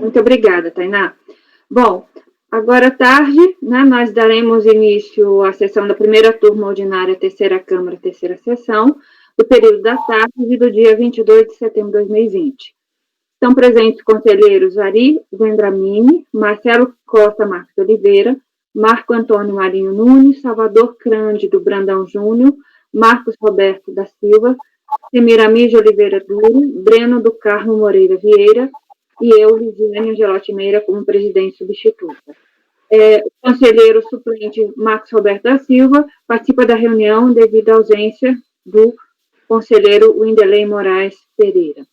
Muito obrigada, Tainá. Bom, agora à tarde, né, nós daremos início à sessão da primeira turma ordinária, terceira Câmara, terceira sessão, do período da tarde do dia 22 de setembro de 2020. Estão presentes conselheiros Ari Vendramini, Marcelo Costa Marques Oliveira, Marco Antônio Marinho Nunes, Salvador Cândido Brandão Júnior, Marcos Roberto da Silva, Semirami de Oliveira Duro, Breno do Carmo Moreira Vieira e eu, Lisiane Angelotti Meira, como presidente substituta. O conselheiro suplente Marcos Roberto da Silva participa da reunião devido à ausência do conselheiro Winderley Moraes Pereira.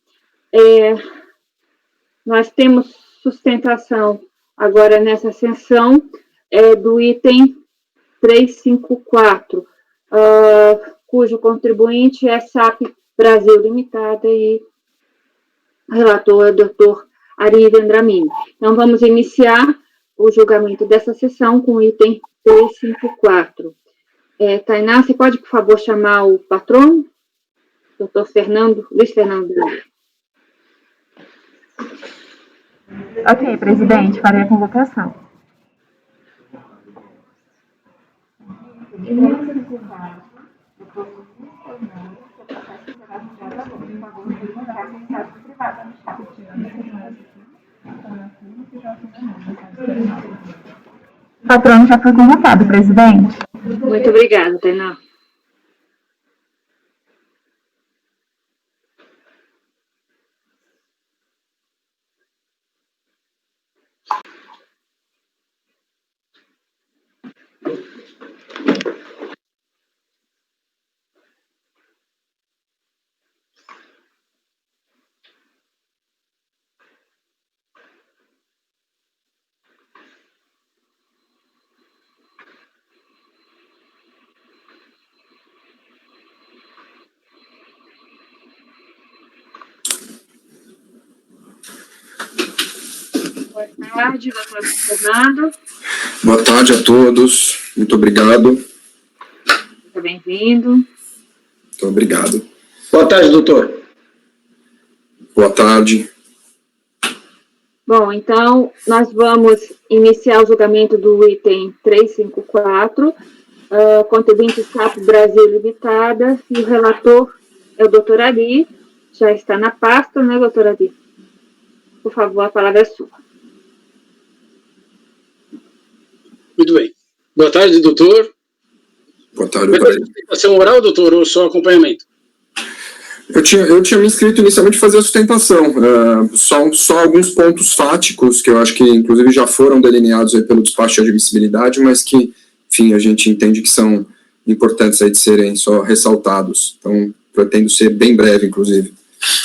Nós temos sustentação agora nessa sessão do item 354, cujo contribuinte é SAP Brasil Limitada e relator é o doutor Ari Vendramini. Então, vamos iniciar o julgamento dessa sessão com o item 354. Tainá, você pode, por favor, chamar o patrono? Doutor Luiz Fernando. Ok, presidente, farei a convocação. O patrono já foi convocado, presidente. Muito obrigada, Tainá. Boa tarde, doutor Fernando. Boa tarde a todos. Muito obrigado. Muito bem-vindo. Muito obrigado. Boa tarde, doutor. Boa tarde. Bom, então, nós vamos iniciar o julgamento do item 354, contribuinte SAP Brasil Limitada, e o relator é o doutor Ari, já está na pasta, né, doutor Ari? Por favor, a palavra é sua. Muito bem. Boa tarde, doutor. Boa tarde, doutor. Vai ter sustentação oral, doutor, ou só acompanhamento? Eu tinha me inscrito inicialmente a fazer a sustentação, só alguns pontos fáticos, que eu acho que, inclusive, já foram delineados aí pelo despacho de admissibilidade, mas que, enfim, a gente entende que são importantes aí de serem só ressaltados. Então, pretendo ser bem breve, inclusive.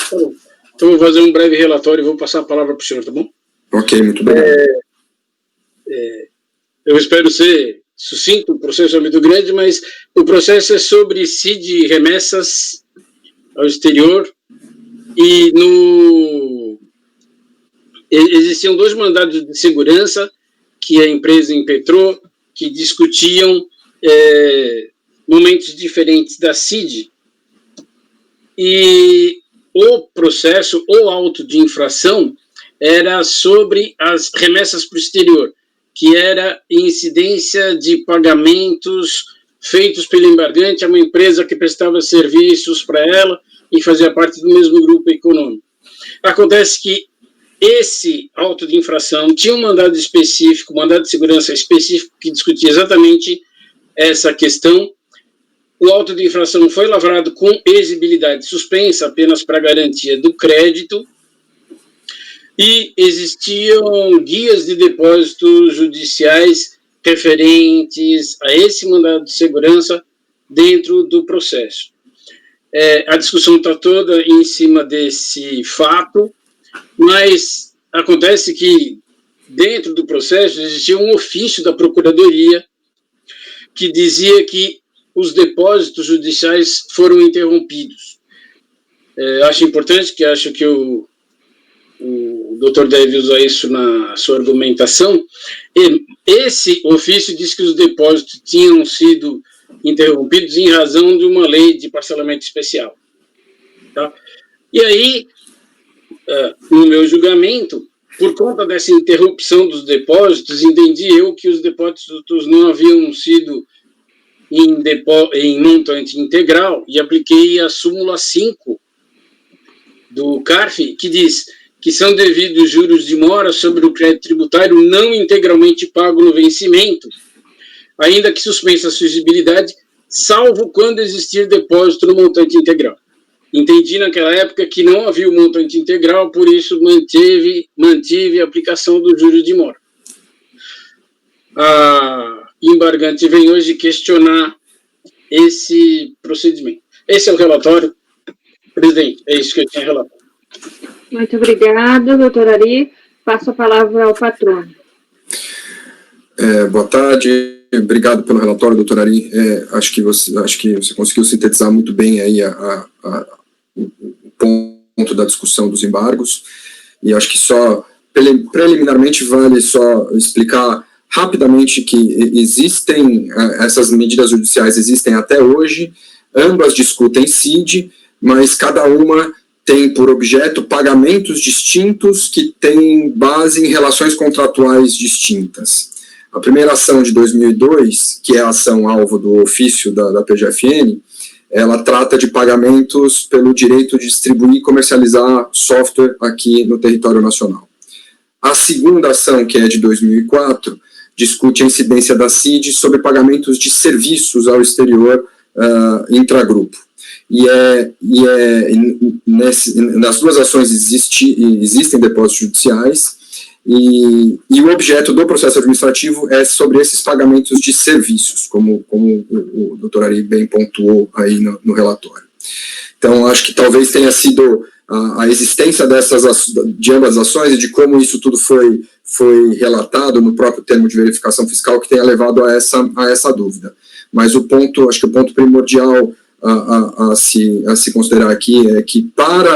Tá bom. Então, vou fazer um breve relatório e vou passar a palavra para o senhor, tá bom? Ok, muito obrigado. Eu espero ser sucinto, o processo é muito grande, mas o processo é sobre CID remessas ao exterior e existiam 2 mandados de segurança que a empresa impetrou, que discutiam momentos diferentes da CID, e o processo, o auto de infração, era sobre as remessas para o exterior, que era incidência de pagamentos feitos pelo embargante a uma empresa que prestava serviços para ela e fazia parte do mesmo grupo econômico. Acontece que esse auto de infração tinha um mandado específico, um mandado de segurança específico, que discutia exatamente essa questão. O auto de infração foi lavrado com exigibilidade suspensa, apenas para garantia do crédito, e existiam guias de depósitos judiciais referentes a esse mandado de segurança dentro do processo. A discussão está toda em cima desse fato, mas acontece que dentro do processo existia um ofício da Procuradoria que dizia que os depósitos judiciais foram interrompidos. Acho importante, que acho que o doutor deve usar isso na sua argumentação. Esse ofício diz que os depósitos tinham sido interrompidos em razão de uma lei de parcelamento especial. Tá? E aí, no meu julgamento, por conta dessa interrupção dos depósitos, entendi eu que os depósitos não haviam sido em montante integral e apliquei a súmula 5 do CARF, que diz que são devidos juros de mora sobre o crédito tributário não integralmente pago no vencimento, ainda que suspensa a sua exigibilidade, salvo quando existir depósito no montante integral. Entendi naquela época que não havia o montante integral, por isso mantive a aplicação do juros de mora. A embargante vem hoje questionar esse procedimento. Esse é o relatório. Presidente, é isso que eu tinha relatado. Muito obrigada, doutor Ari. Passo a palavra ao patrono. Boa tarde, obrigado pelo relatório, doutor Ari. Acho que você conseguiu sintetizar muito bem aí o ponto da discussão dos embargos, e acho que só preliminarmente vale só explicar rapidamente que existem, essas medidas judiciais existem até hoje, ambas discutem CID, mas cada uma tem por objeto pagamentos distintos que têm base em relações contratuais distintas. A primeira ação de 2002, que é a ação alvo do ofício da PGFN, ela trata de pagamentos pelo direito de distribuir e comercializar software aqui no território nacional. A segunda ação, que é de 2004, discute a incidência da CID sobre pagamentos de serviços ao exterior intragrupo. Nas duas ações existem depósitos judiciais, e o objeto do processo administrativo é sobre esses pagamentos de serviços, como o doutor Ari bem pontuou aí no relatório. Então, acho que talvez tenha sido a existência de ambas as ações e de como isso tudo foi relatado no próprio termo de verificação fiscal que tenha levado a essa dúvida. Mas acho que o ponto primordial a se considerar aqui é que para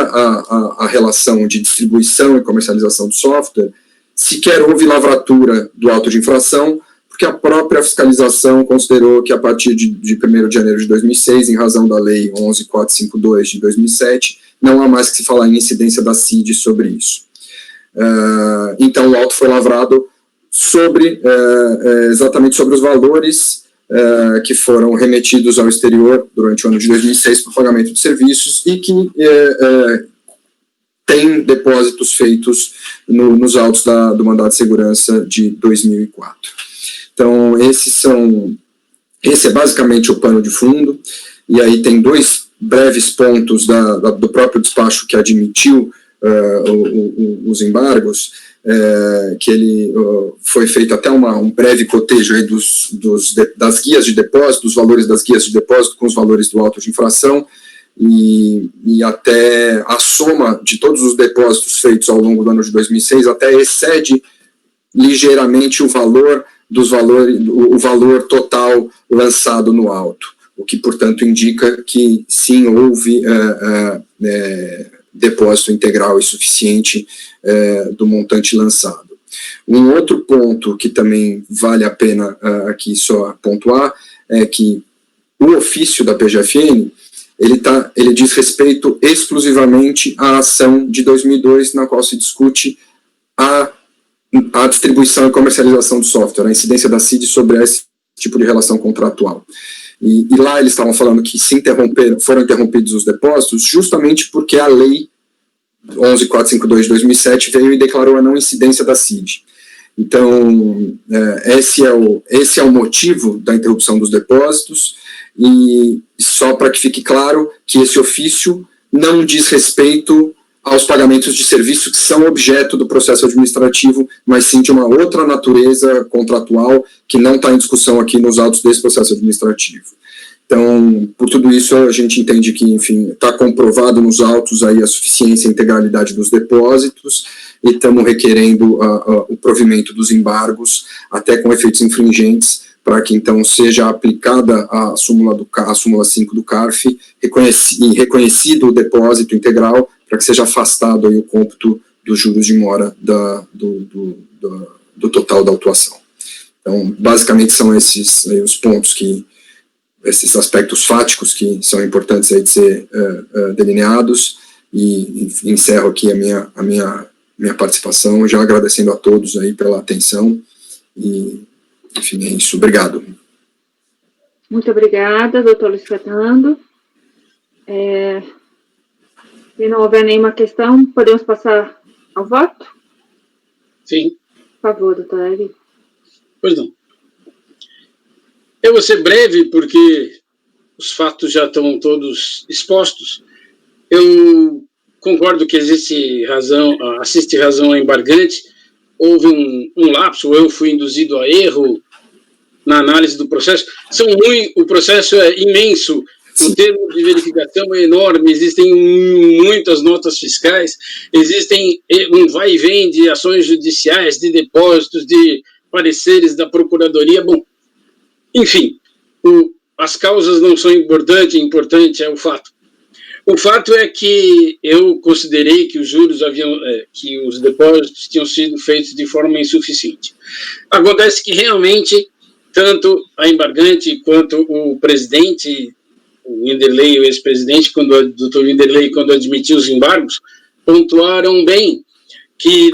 a relação de distribuição e comercialização de software, sequer houve lavratura do auto de infração, porque a própria fiscalização considerou que a partir de 1º de janeiro de 2006, em razão da Lei 11.452 de 2007, não há mais que se falar em incidência da CID sobre isso. Então, o auto foi lavrado exatamente sobre os valores que foram remetidos ao exterior durante o ano de 2006 para o pagamento de serviços e que tem depósitos feitos nos autos do mandado de segurança de 2004. Então, esse é basicamente o pano de fundo, e aí tem dois breves pontos do próprio despacho que admitiu os embargos, que ele foi feito até um breve cotejo aí das guias de depósito, dos valores das guias de depósito com os valores do auto de infração, e até a soma de todos os depósitos feitos ao longo do ano de 2006 até excede ligeiramente o valor total lançado no auto, o que, portanto, indica que sim, houve depósito integral e suficiente do montante lançado. Um outro ponto que também vale a pena aqui só pontuar é que o ofício da PGFN ele diz respeito exclusivamente à ação de 2002, na qual se discute a distribuição e comercialização do software, a incidência da CID sobre esse tipo de relação contratual. E lá eles estavam falando que foram interrompidos os depósitos justamente porque a lei 11.452 de 2007 veio e declarou a não incidência da CID. Então, esse é o motivo da interrupção dos depósitos, e só para que fique claro que esse ofício não diz respeito aos pagamentos de serviço que são objeto do processo administrativo, mas sim de uma outra natureza contratual que não está em discussão aqui nos autos desse processo administrativo. Então, por tudo isso, a gente entende que, enfim, está comprovado nos autos aí a suficiência e integralidade dos depósitos, e estamos requerendo o provimento dos embargos, até com efeitos infringentes, para que, então, seja aplicada a súmula 5 do CARF, e reconhecido o depósito integral, para que seja afastado aí o cômputo dos juros de mora do total da autuação. Então, basicamente, são esses aí os pontos esses aspectos fáticos que são importantes aí de ser delineados, e encerro aqui a minha minha participação, já agradecendo a todos aí pela atenção, e, enfim, é isso. Obrigado. Muito obrigada, doutor Luiz Fernando. Se não houver nenhuma questão, podemos passar ao voto? Sim. Por favor, doutor Ari. Pois não. Eu vou ser breve, porque os fatos já estão todos expostos. Eu concordo que existe razão embargante, houve um lapso, eu fui induzido a erro na análise do processo. O processo é imenso, o termo de verificação é enorme, existem muitas notas fiscais, existem um vai e vem de ações judiciais, de depósitos, de pareceres da Procuradoria. Bom, enfim, as causas não são importante é o fato. O fato é que eu considerei que os juros que os depósitos tinham sido feitos de forma insuficiente. Acontece que realmente tanto a embargante quanto o presidente, o Winderley, o ex-presidente, o doutor Winderley, quando admitiu os embargos, pontuaram bem que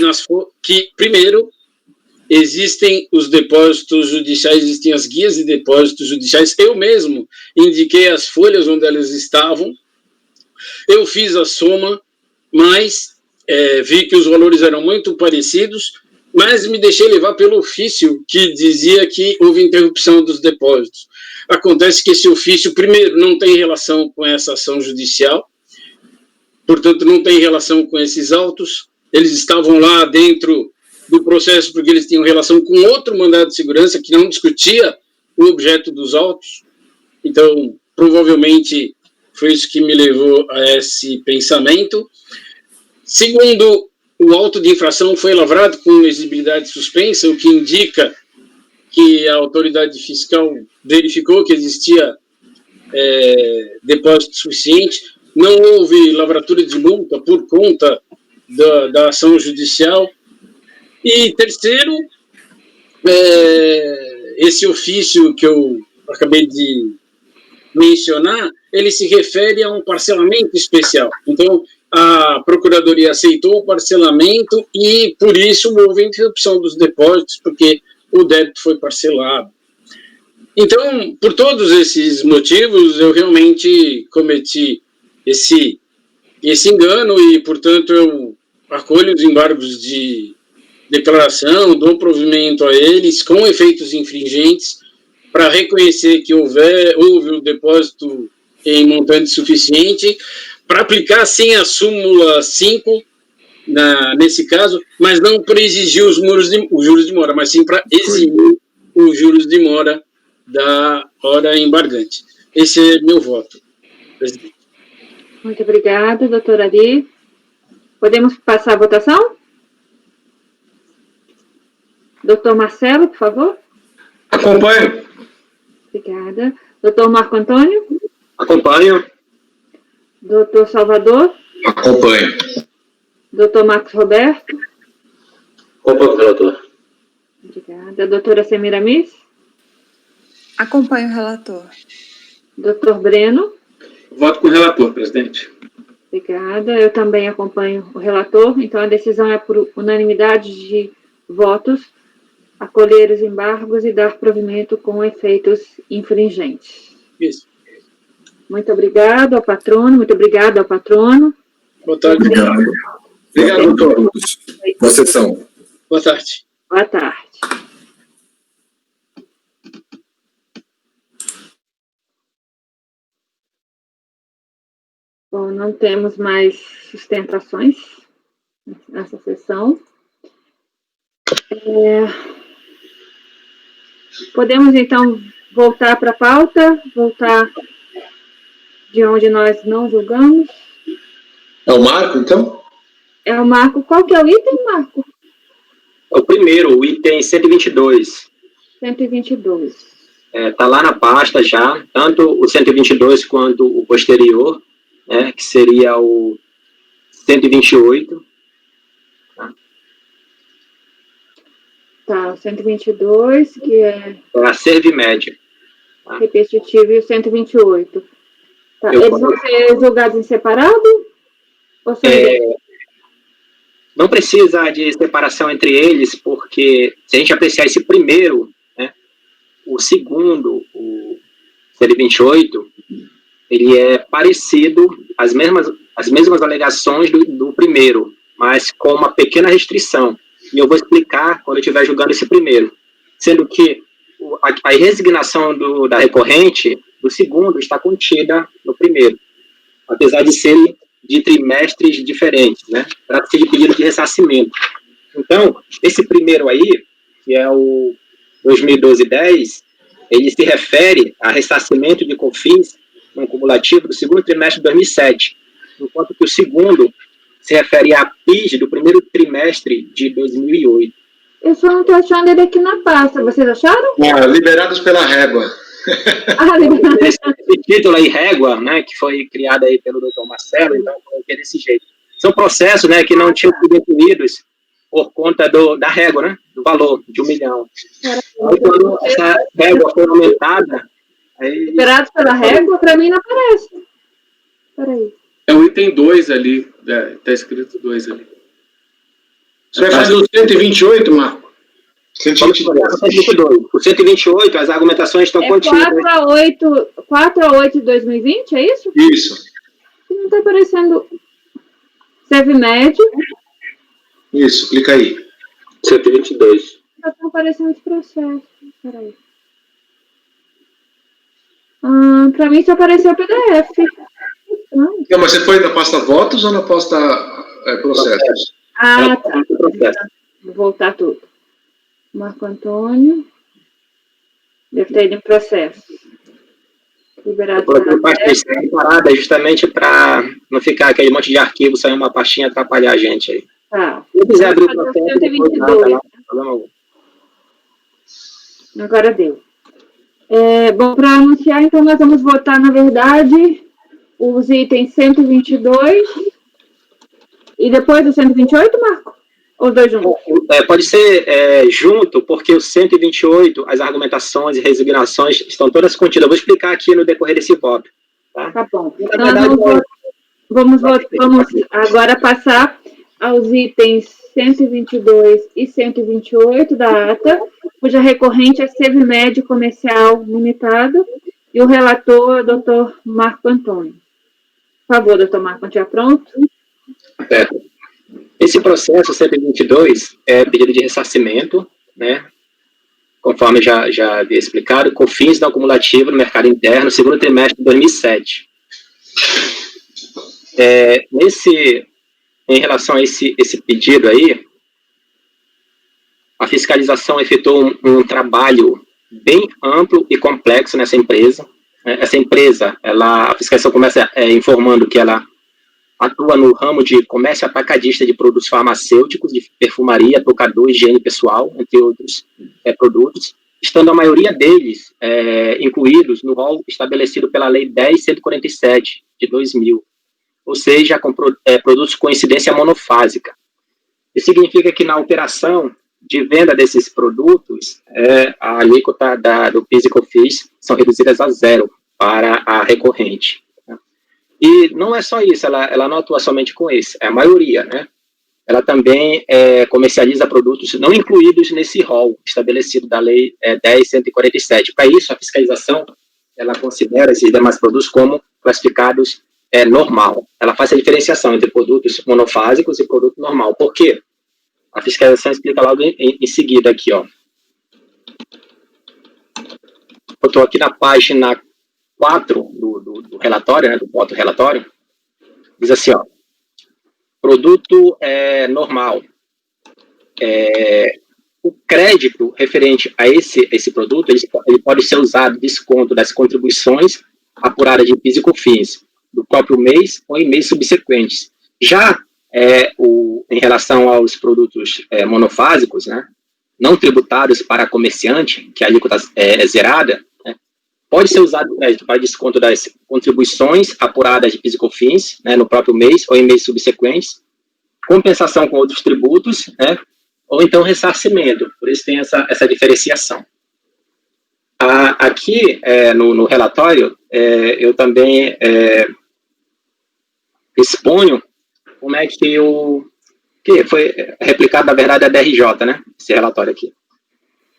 primeiro existem os depósitos judiciais, existem as guias de depósitos judiciais. Eu mesmo indiquei as folhas onde elas estavam. Eu fiz a soma, mas vi que os valores eram muito parecidos, mas me deixei levar pelo ofício que dizia que houve interrupção dos depósitos. Acontece que esse ofício, primeiro, não tem relação com essa ação judicial, portanto, não tem relação com esses autos. Eles estavam lá dentro do processo porque eles tinham relação com outro mandado de segurança que não discutia o objeto dos autos. Então, provavelmente, foi isso que me levou a esse pensamento. Segundo, o auto de infração foi lavrado com exigibilidade suspensa, o que indica que a autoridade fiscal verificou que existia depósito suficiente. Não houve lavratura de multa por conta da ação judicial. E terceiro, esse ofício que eu acabei de mencionar, ele se refere a um parcelamento especial. Então, a Procuradoria aceitou o parcelamento e, por isso, houve interrupção dos depósitos, porque o débito foi parcelado. Então, por todos esses motivos, eu realmente cometi esse engano e, portanto, eu acolho os embargos de declaração, dou provimento a eles com efeitos infringentes para reconhecer que houve um depósito em montante suficiente, para aplicar, sim, a súmula 5, nesse caso, mas não para exigir os juros de mora, mas sim para eximir os juros de mora da hora embargante. Esse é meu voto, presidente. Muito obrigada, doutor Ari. Podemos passar a votação? Doutor Marcelo, por favor. Acompanho. Obrigada. Doutor Marco Antônio. Acompanho. Doutor Salvador. Acompanho. Doutor Marcos Roberto. Acompanho, relator. Obrigada. Doutora Semiramis. Acompanho o relator. Doutor Breno. Voto com o relator, presidente. Obrigada. Eu também acompanho o relator. Então, a decisão é por unanimidade de votos, acolher os embargos e dar provimento com efeitos infringentes. Isso. Muito obrigado ao patrono, muito obrigado ao patrono. Boa tarde. Obrigado. Obrigado, doutor. Boa sessão. Boa tarde. Boa tarde. Bom, não temos mais sustentações nessa sessão. Podemos, então, voltar para a pauta, voltar de onde nós não julgamos. É o Marco, então? É o Marco. Qual que é o item, Marco? É o primeiro, o item 122. 122. Está lá na pasta já, tanto o 122 quanto o posterior, que seria o 128. Tá, o 122, que é a Servimédia. repetitivo, e o 128. Tá, eles vão ser julgados em separado? Ou só Não precisa de separação entre eles, porque se a gente apreciar esse primeiro, né, o segundo, o CL28, ele é parecido, as mesmas alegações do primeiro, mas com uma pequena restrição. E eu vou explicar quando eu estiver julgando esse primeiro. Sendo que a resignação da recorrente do segundo está contida no primeiro, apesar de serem de trimestres diferentes, né? Trata-se de pedido de ressarcimento. Então, esse primeiro aí, que é o 2012-10, ele se refere a ressarcimento de COFINS no cumulativo do segundo trimestre de 2007, enquanto que o segundo se refere à PIS do primeiro trimestre de 2008. Eu só não estou achando ele aqui na pasta. Vocês acharam? Liberados pela régua. Esse título aí, régua, né, que foi criado aí pelo Dr. Marcelo, então coloquei desse jeito. São processos, né, que não tinham sido incluídos por conta da régua, né, do valor de 1 milhão. Aí, quando essa régua foi aumentada... Aí... Liberados pela régua, para mim não aparece. Peraí. É o item 2 ali, está escrito 2 ali. Você vai fazer o 128, Marco? 122. O 128, as argumentações estão contidas. 4 a 8 de 2020, é isso? Isso. Não está aparecendo SEVMED. Isso, clica aí. 122. Não está aparecendo esse processo. Peraí. Para mim só apareceu o PDF. Não, mas você foi na pasta votos ou na pasta processos? Ah, tá. Vou voltar tudo. Marco Antônio. Deve ter ido em processo. Liberado pela parada justamente para não ficar aquele monte de arquivo, sair uma pastinha e atrapalhar a gente aí. Tá. Se quiser abrir o processo, 122. Lá, problema algum. Agora deu. Bom, para anunciar, então, nós vamos votar, na verdade, os itens 122 e depois do 128, Marco? Ou os dois juntos? Pode ser junto, porque o 128, as argumentações e resignações estão todas contidas. Eu vou explicar aqui no decorrer desse voto. Tá Bom. Então, vamos agora passar aos itens 122 e 128 da ata, cuja recorrente é SEVMED Comercial Limitado, e o relator é o doutor Marco Antônio. Por favor, doutor Marco, estiver pronto? Esse processo 122 é pedido de ressarcimento, né? Conforme já havia explicado, com fins não acumulativo no mercado interno, segundo trimestre de 2007. Em relação a esse pedido aí, a fiscalização efetuou um trabalho bem amplo e complexo nessa empresa. Essa empresa, a fiscalização começa informando que ela atua no ramo de comércio atacadista de produtos farmacêuticos, de perfumaria, tocador, higiene pessoal, entre outros produtos, estando a maioria deles incluídos no rol estabelecido pela Lei 10.147, de 2000, ou seja, com produtos com incidência monofásica. Isso significa que na operação de venda desses produtos, a alíquota do PIS e COFINS são reduzidas a 0 para a recorrente. E não é só isso, ela não atua somente com esse, é a maioria, né? Ela também comercializa produtos não incluídos nesse rol estabelecido da Lei 10.147. Para isso, a fiscalização, ela considera esses demais produtos como classificados normal. Ela faz a diferenciação entre produtos monofásicos e produto normal. Por quê? A fiscalização explica logo em seguida aqui, ó. Eu estou aqui na página 4 do relatório, né, do voto relatório, diz assim, ó, produto normal. O crédito referente a esse produto, ele pode ser usado desconto das contribuições apuradas de PIS e COFINS do próprio mês ou em mês subsequentes. Já em relação aos produtos monofásicos, né, não tributados para comerciante, que a alíquota é zerada, né, pode ser usado crédito para desconto das contribuições apuradas de PIS e COFINS, né, no próprio mês ou em mês subsequentes, compensação com outros tributos, né, ou então ressarcimento. Por isso tem essa diferenciação. Aqui, no relatório, eu também exponho como é que que foi replicado, na verdade, a DRJ, né, esse relatório aqui.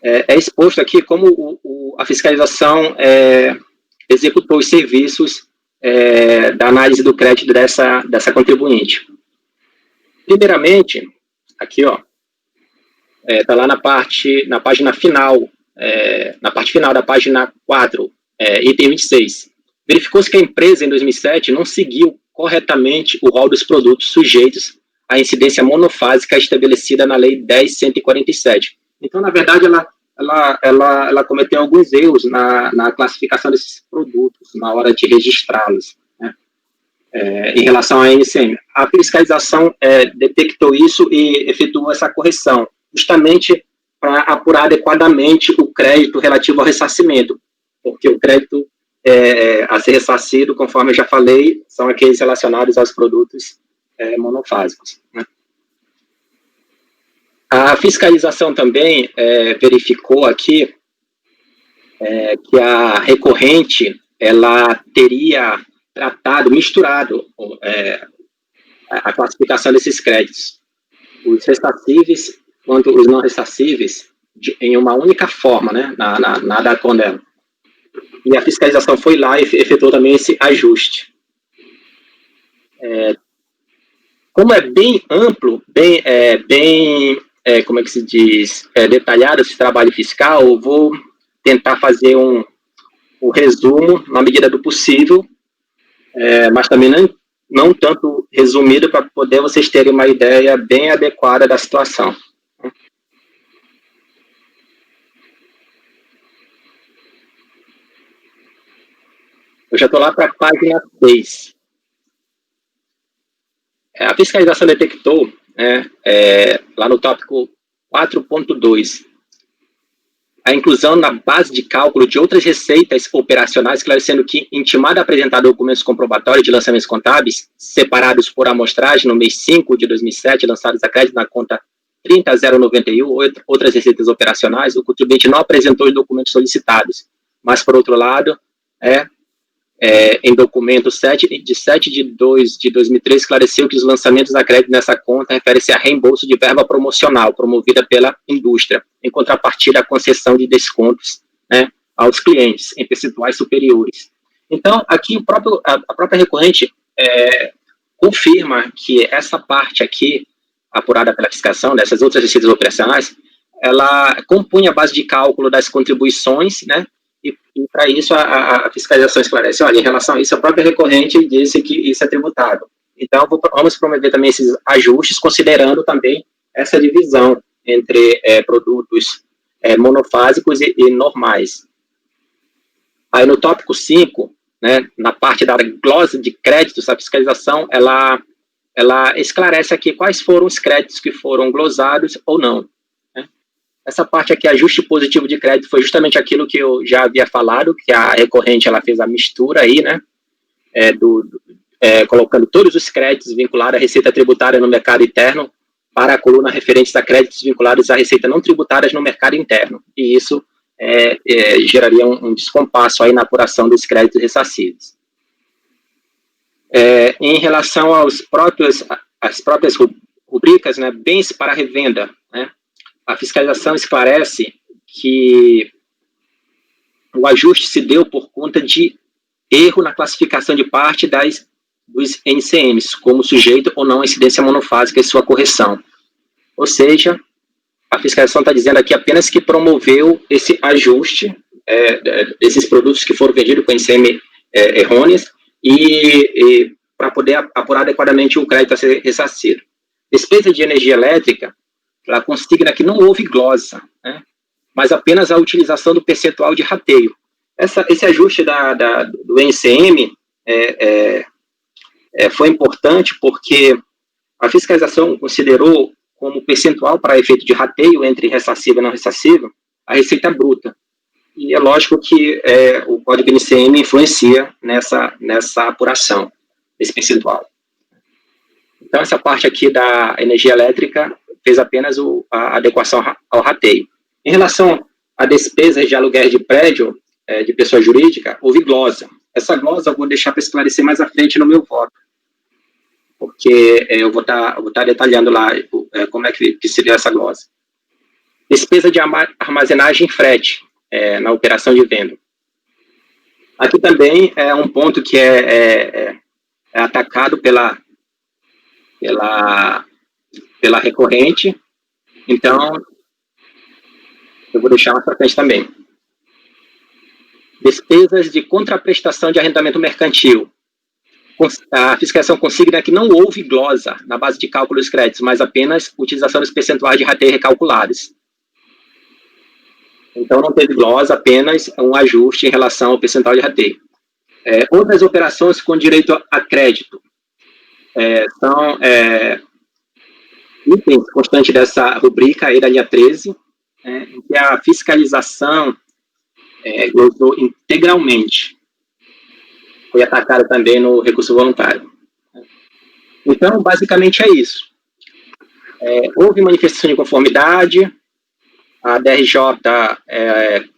É exposto aqui como a fiscalização executou os serviços da análise do crédito dessa contribuinte. Primeiramente, aqui, ó, está lá na página final, na parte final da página 4, item 26. Verificou-se que a empresa, em 2007, não seguiu corretamente o rol dos produtos sujeitos à incidência monofásica estabelecida na Lei 10.147. Então, na verdade, ela cometeu alguns erros na classificação desses produtos, na hora de registrá-los, né, em relação à NCM. A fiscalização detectou isso e efetuou essa correção, justamente para apurar adequadamente o crédito relativo ao ressarcimento, porque o crédito a ser ressarcido, conforme eu já falei, são aqueles relacionados aos produtos monofásicos, né. A fiscalização também verificou aqui que a recorrente ela teria misturado a classificação desses créditos, os ressarcíveis quanto os não ressarcíveis, em uma única forma, né, na DACON dela. E a fiscalização foi lá e efetuou também esse ajuste. Como é bem amplo, como é que se diz, detalhado esse trabalho fiscal, eu vou tentar fazer um resumo na medida do possível, mas também não tanto resumido, para poder vocês terem uma ideia bem adequada da situação. Eu já estou lá para a página 6. A fiscalização detectou, lá no tópico 4.2, a inclusão na base de cálculo de outras receitas operacionais, esclarecendo que, intimado a apresentar documentos comprobatórios de lançamentos contábeis, separados por amostragem no mês 5 de 2007, lançados a crédito na conta 30.091, outras receitas operacionais, o contribuinte não apresentou os documentos solicitados, mas, por outro lado, em documento 7 de 2 de 2003, esclareceu que os lançamentos a crédito nessa conta referem-se a reembolso de verba promocional promovida pela indústria, em contrapartida à concessão de descontos, né, aos clientes em percentuais superiores. Então, aqui a própria recorrente confirma que essa parte aqui, apurada pela fiscalização dessas outras receitas operacionais, ela compunha a base de cálculo das contribuições, né, e para isso a fiscalização esclarece, olha, em relação a isso, a própria recorrente disse que isso é tributável. Então, vamos promover também esses ajustes, considerando também essa divisão entre produtos monofásicos e normais. Aí, no tópico 5, né, na parte da glosa de créditos, a fiscalização, ela esclarece aqui quais foram os créditos que foram glosados ou não. Essa parte aqui, ajuste positivo de crédito, foi justamente aquilo que eu já havia falado, que a recorrente ela fez a mistura aí, né, colocando todos os créditos vinculados à receita tributária no mercado interno para a coluna referentes a créditos vinculados à receita não tributárias no mercado interno. E isso geraria um descompasso aí na apuração dos créditos ressarcidos. Em relação às próprias rubricas, né, bens para revenda, né, a fiscalização esclarece que o ajuste se deu por conta de erro na classificação de parte dos NCMs, como sujeito ou não à incidência monofásica e sua correção. Ou seja, a fiscalização está dizendo aqui apenas que promoveu esse ajuste desses produtos que foram vendidos com NCM errôneas e para poder apurar adequadamente o crédito a ser ressarcido. Despesa de energia elétrica, ela consigna que não houve glosa, né, mas apenas a utilização do percentual de rateio. Esse ajuste do NCM foi importante porque a fiscalização considerou como percentual para efeito de rateio entre ressarcível e não ressarcível a receita bruta. E é lógico que o código NCM influencia nessa apuração, esse percentual. Então, essa parte aqui da energia elétrica fez apenas a adequação ao rateio. Em relação a despesas de aluguel de prédio de pessoa jurídica, houve glosa. Essa glosa eu vou deixar para esclarecer mais à frente no meu voto. porque eu vou estar detalhando lá como é que seria essa glosa. Despesa de armazenagem e frete na operação de venda. Aqui também é um ponto que é atacado pela recorrente, então eu vou deixar mais para frente também. Despesas de contraprestação de arrendamento mercantil. A fiscalização consigna que não houve glosa na base de cálculo dos créditos, mas apenas utilização dos percentuais de rateio recalculados. Então, não teve glosa, apenas um ajuste em relação ao percentual de rateio. Outras operações com direito a crédito são itens constantes dessa rubrica aí da linha 13, em que a fiscalização glosou integralmente. Foi atacada também no recurso voluntário. Então, basicamente é isso. Houve manifestação de conformidade, a DRJ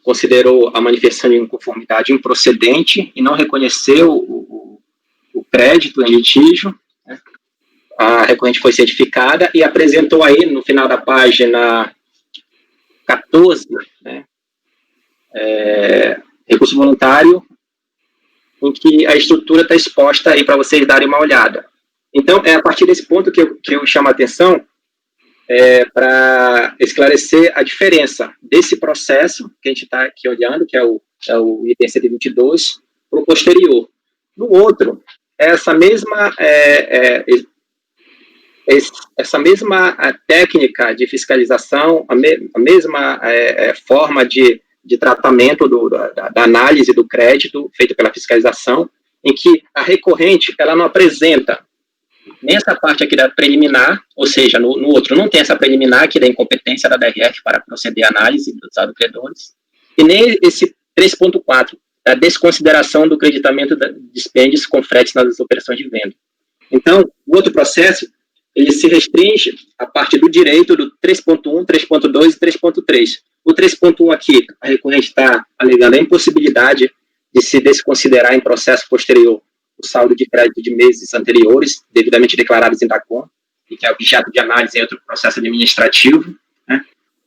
considerou a manifestação de inconformidade improcedente e não reconheceu o crédito em litígio. A recorrente foi certificada e apresentou aí, no final da página 14, recurso voluntário, em que a estrutura está exposta aí para vocês darem uma olhada. Então, é a partir desse ponto que eu chamo a atenção para esclarecer a diferença desse processo que a gente está aqui olhando, que é o item 122, para o posterior. No outro, essa mesma técnica de fiscalização, a mesma forma de tratamento da análise do crédito feita pela fiscalização, em que a recorrente ela não apresenta nem essa parte aqui da preliminar, ou seja, no outro não tem essa preliminar aqui da incompetência da DRF para proceder à análise dos credores, e nem esse 3.4, da desconsideração do creditamento de dispêndios com fretes nas operações de venda. Então, o outro processo, ele se restringe à parte do direito do 3.1, 3.2 e 3.3. O 3.1 aqui, a recorrente está alegando a impossibilidade de se desconsiderar em processo posterior o saldo de crédito de meses anteriores, devidamente declarados em DACOM, e que é objeto de análise em outro processo administrativo.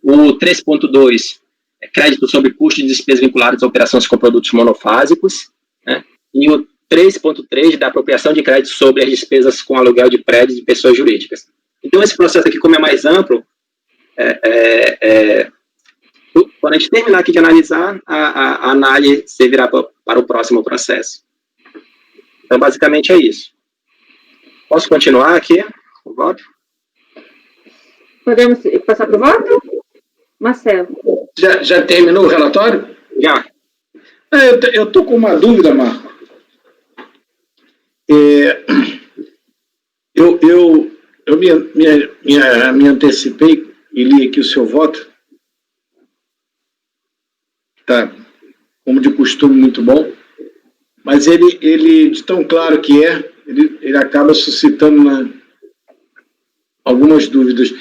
O 3.2 é crédito sobre custos e despesas vinculadas a operações com produtos monofásicos, e o 3.3 da apropriação de crédito sobre as despesas com aluguel de prédios de pessoas jurídicas. Então, esse processo aqui, como é mais amplo, quando a gente terminar aqui de analisar, a análise servirá para o próximo processo. Então, basicamente, é isso. Posso continuar aqui o voto? Podemos passar para o voto? Marcelo. Já terminou o relatório? Já. Eu estou com uma dúvida, Marco. Eu me antecipei e li aqui o seu voto. Tá, como de costume, muito bom. Mas ele de tão claro que ele acaba suscitando algumas dúvidas.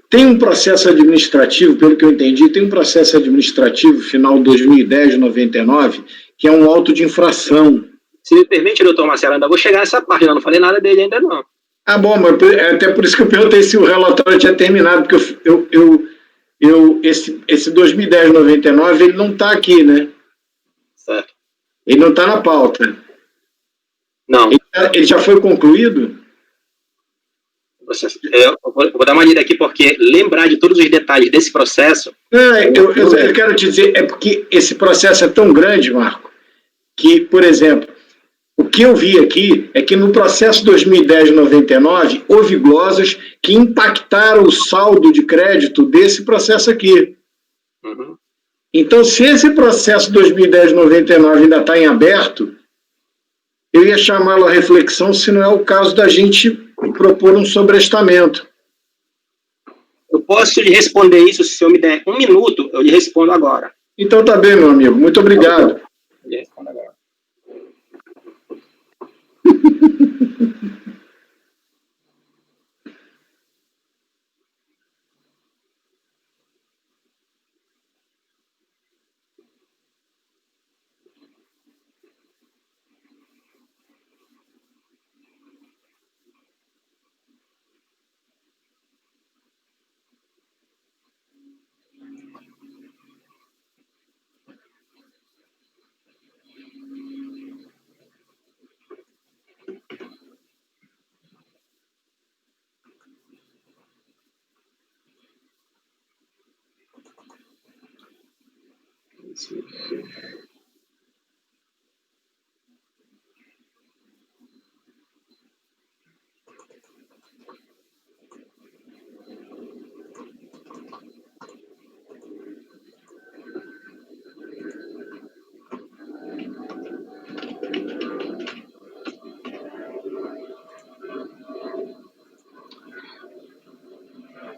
Tem um processo administrativo, pelo que eu entendi, tem um processo administrativo, final 2010-99, que é um auto de infração. Se me permite, doutor Marcelo, ainda vou chegar nessa parte, eu não falei nada dele ainda não. Ah, bom, mas até por isso que eu perguntei se o relatório tinha terminado, porque esse 2010-99, ele não está aqui, né? Certo. Ele não está na pauta. Não. Ele já foi concluído? Eu vou dar uma lida aqui, porque lembrar de todos os detalhes desse processo... Eu quero te dizer, é porque esse processo é tão grande, Marco, que, por exemplo, o que eu vi aqui é que no processo 2010-99 houve glosas que impactaram o saldo de crédito desse processo aqui. Uhum. Então, se esse processo 2010-99 ainda está em aberto, eu ia chamá-lo à reflexão se não é o caso da gente propor um sobrestamento. Eu posso lhe responder isso, se eu me der um minuto, eu lhe respondo agora. Então tá bem, meu amigo. Muito obrigado. Eu lhe respondo agora.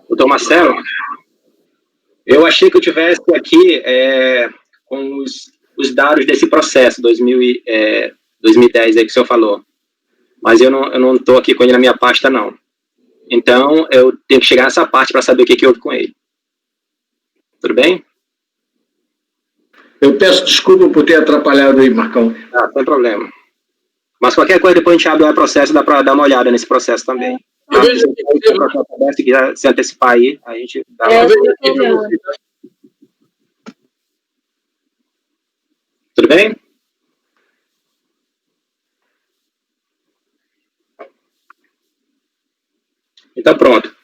Doutor Marcelo, eu achei que eu tivesse aqui com os dados desse processo, 2010 aí que o senhor falou, mas eu não estou aqui com ele na minha pasta, não. Então, eu tenho que chegar nessa parte para saber o que houve com ele. Tudo bem? Eu peço desculpa por ter atrapalhado aí, Marcão. Não tem problema. Mas qualquer coisa, depois a gente abre o processo, dá para dar uma olhada nesse processo também. Eu vejo Se quiser se antecipar aí, a gente dá eu vejo aqui para você. Tudo bem? Então, pronto.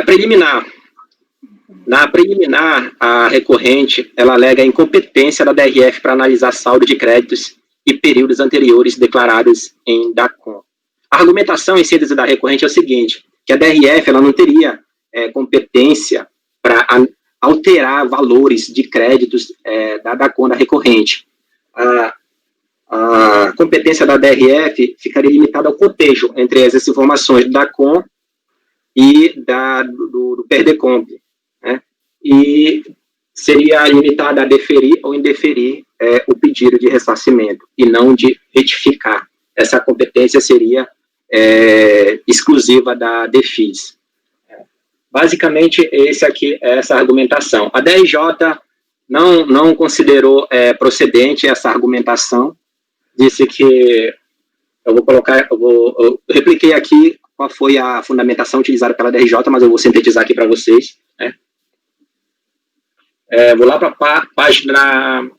Preliminar. Na preliminar, a recorrente, ela alega a incompetência da DRF para analisar saldo de créditos e períodos anteriores declarados em DACOM. A argumentação em síntese da recorrente é o seguinte, que a DRF ela não teria competência para alterar valores de créditos da DACOM da recorrente. A competência da DRF ficaria limitada ao cotejo entre essas informações do DACOM e do PERDECOMP, né? E seria limitada a deferir ou indeferir o pedido de ressarcimento, e não de retificar. Essa competência seria exclusiva da DEFIS. Basicamente, essa argumentação. A DRJ não considerou procedente essa argumentação, disse que, eu repliquei aqui qual foi a fundamentação utilizada pela DRJ, mas eu vou sintetizar aqui para vocês, né? Vou lá para a página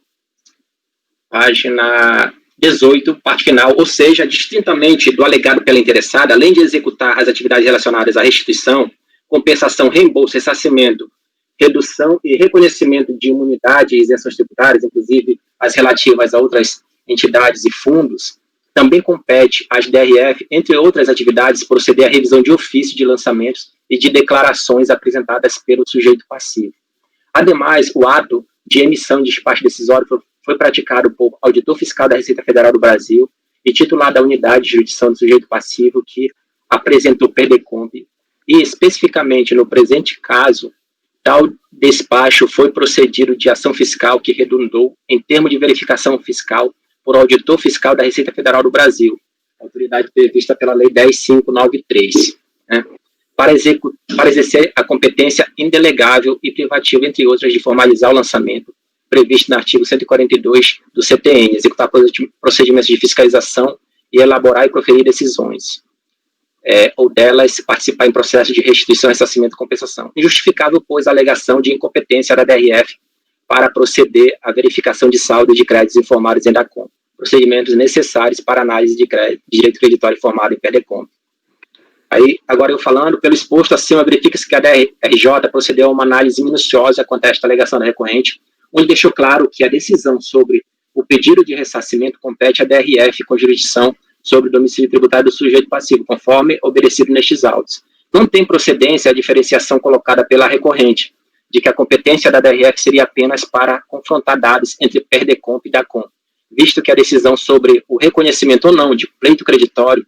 18, parte final, ou seja, distintamente do alegado pela interessada, além de executar as atividades relacionadas à restituição, compensação, reembolso, ressarcimento, redução e reconhecimento de imunidade e isenções tributárias, inclusive as relativas a outras entidades e fundos, também compete às DRF, entre outras atividades, proceder à revisão de ofício de lançamentos e de declarações apresentadas pelo sujeito passivo. Ademais, o ato de emissão de despacho decisório foi praticado por auditor fiscal da Receita Federal do Brasil e titular da unidade de jurisdição do sujeito passivo que apresentou PERDECOMP, e especificamente no presente caso, tal despacho foi procedido de ação fiscal que redundou em termo de verificação fiscal por auditor fiscal da Receita Federal do Brasil, autoridade prevista pela Lei 10.593, né, para exercer a competência indelegável e privativa, entre outras, de formalizar o lançamento, previsto no artigo 142 do CTN, executar procedimentos de fiscalização e elaborar e proferir decisões, ou delas participar em processo de restituição, ressarcimento e compensação. Injustificável, pois, a alegação de incompetência da DRF para proceder à verificação de saldo de créditos informados em DACOM, procedimentos necessários para análise de direito creditório informado em PERDECOMP. Aí, agora eu falando, pelo exposto acima, verifica-se que a DRJ procedeu a uma análise minuciosa quanto a esta alegação da recorrente, onde deixou claro que a decisão sobre o pedido de ressarcimento compete à DRF com jurisdição sobre o domicílio tributário do sujeito passivo, conforme obedecido nestes autos. Não tem procedência a diferenciação colocada pela recorrente, de que a competência da DRF seria apenas para confrontar dados entre PERDECOMP e DACOM, visto que a decisão sobre o reconhecimento ou não de pleito creditório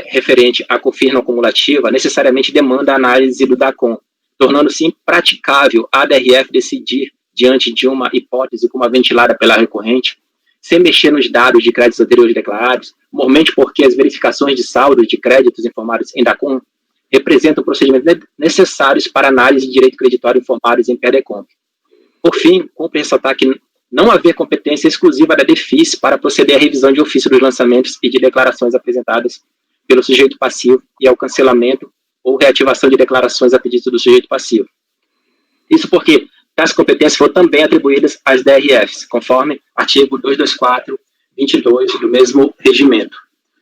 referente à confirma acumulativa necessariamente demanda a análise do DACOM, tornando-se impraticável a DRF decidir diante de uma hipótese como a ventilada pela recorrente, sem mexer nos dados de créditos anteriores declarados, mormente porque as verificações de saldos de créditos informados em DACOM representam procedimentos necessários para análise de direito creditório informados em PERDECOMP. Por fim, cumpre ressaltar que não haver competência exclusiva da DEFIS para proceder à revisão de ofício dos lançamentos e de declarações apresentadas pelo sujeito passivo e ao cancelamento ou reativação de declarações a pedido do sujeito passivo. Isso porque tais competências foram também atribuídas às DRFs, conforme artigo 224.22 do mesmo regimento.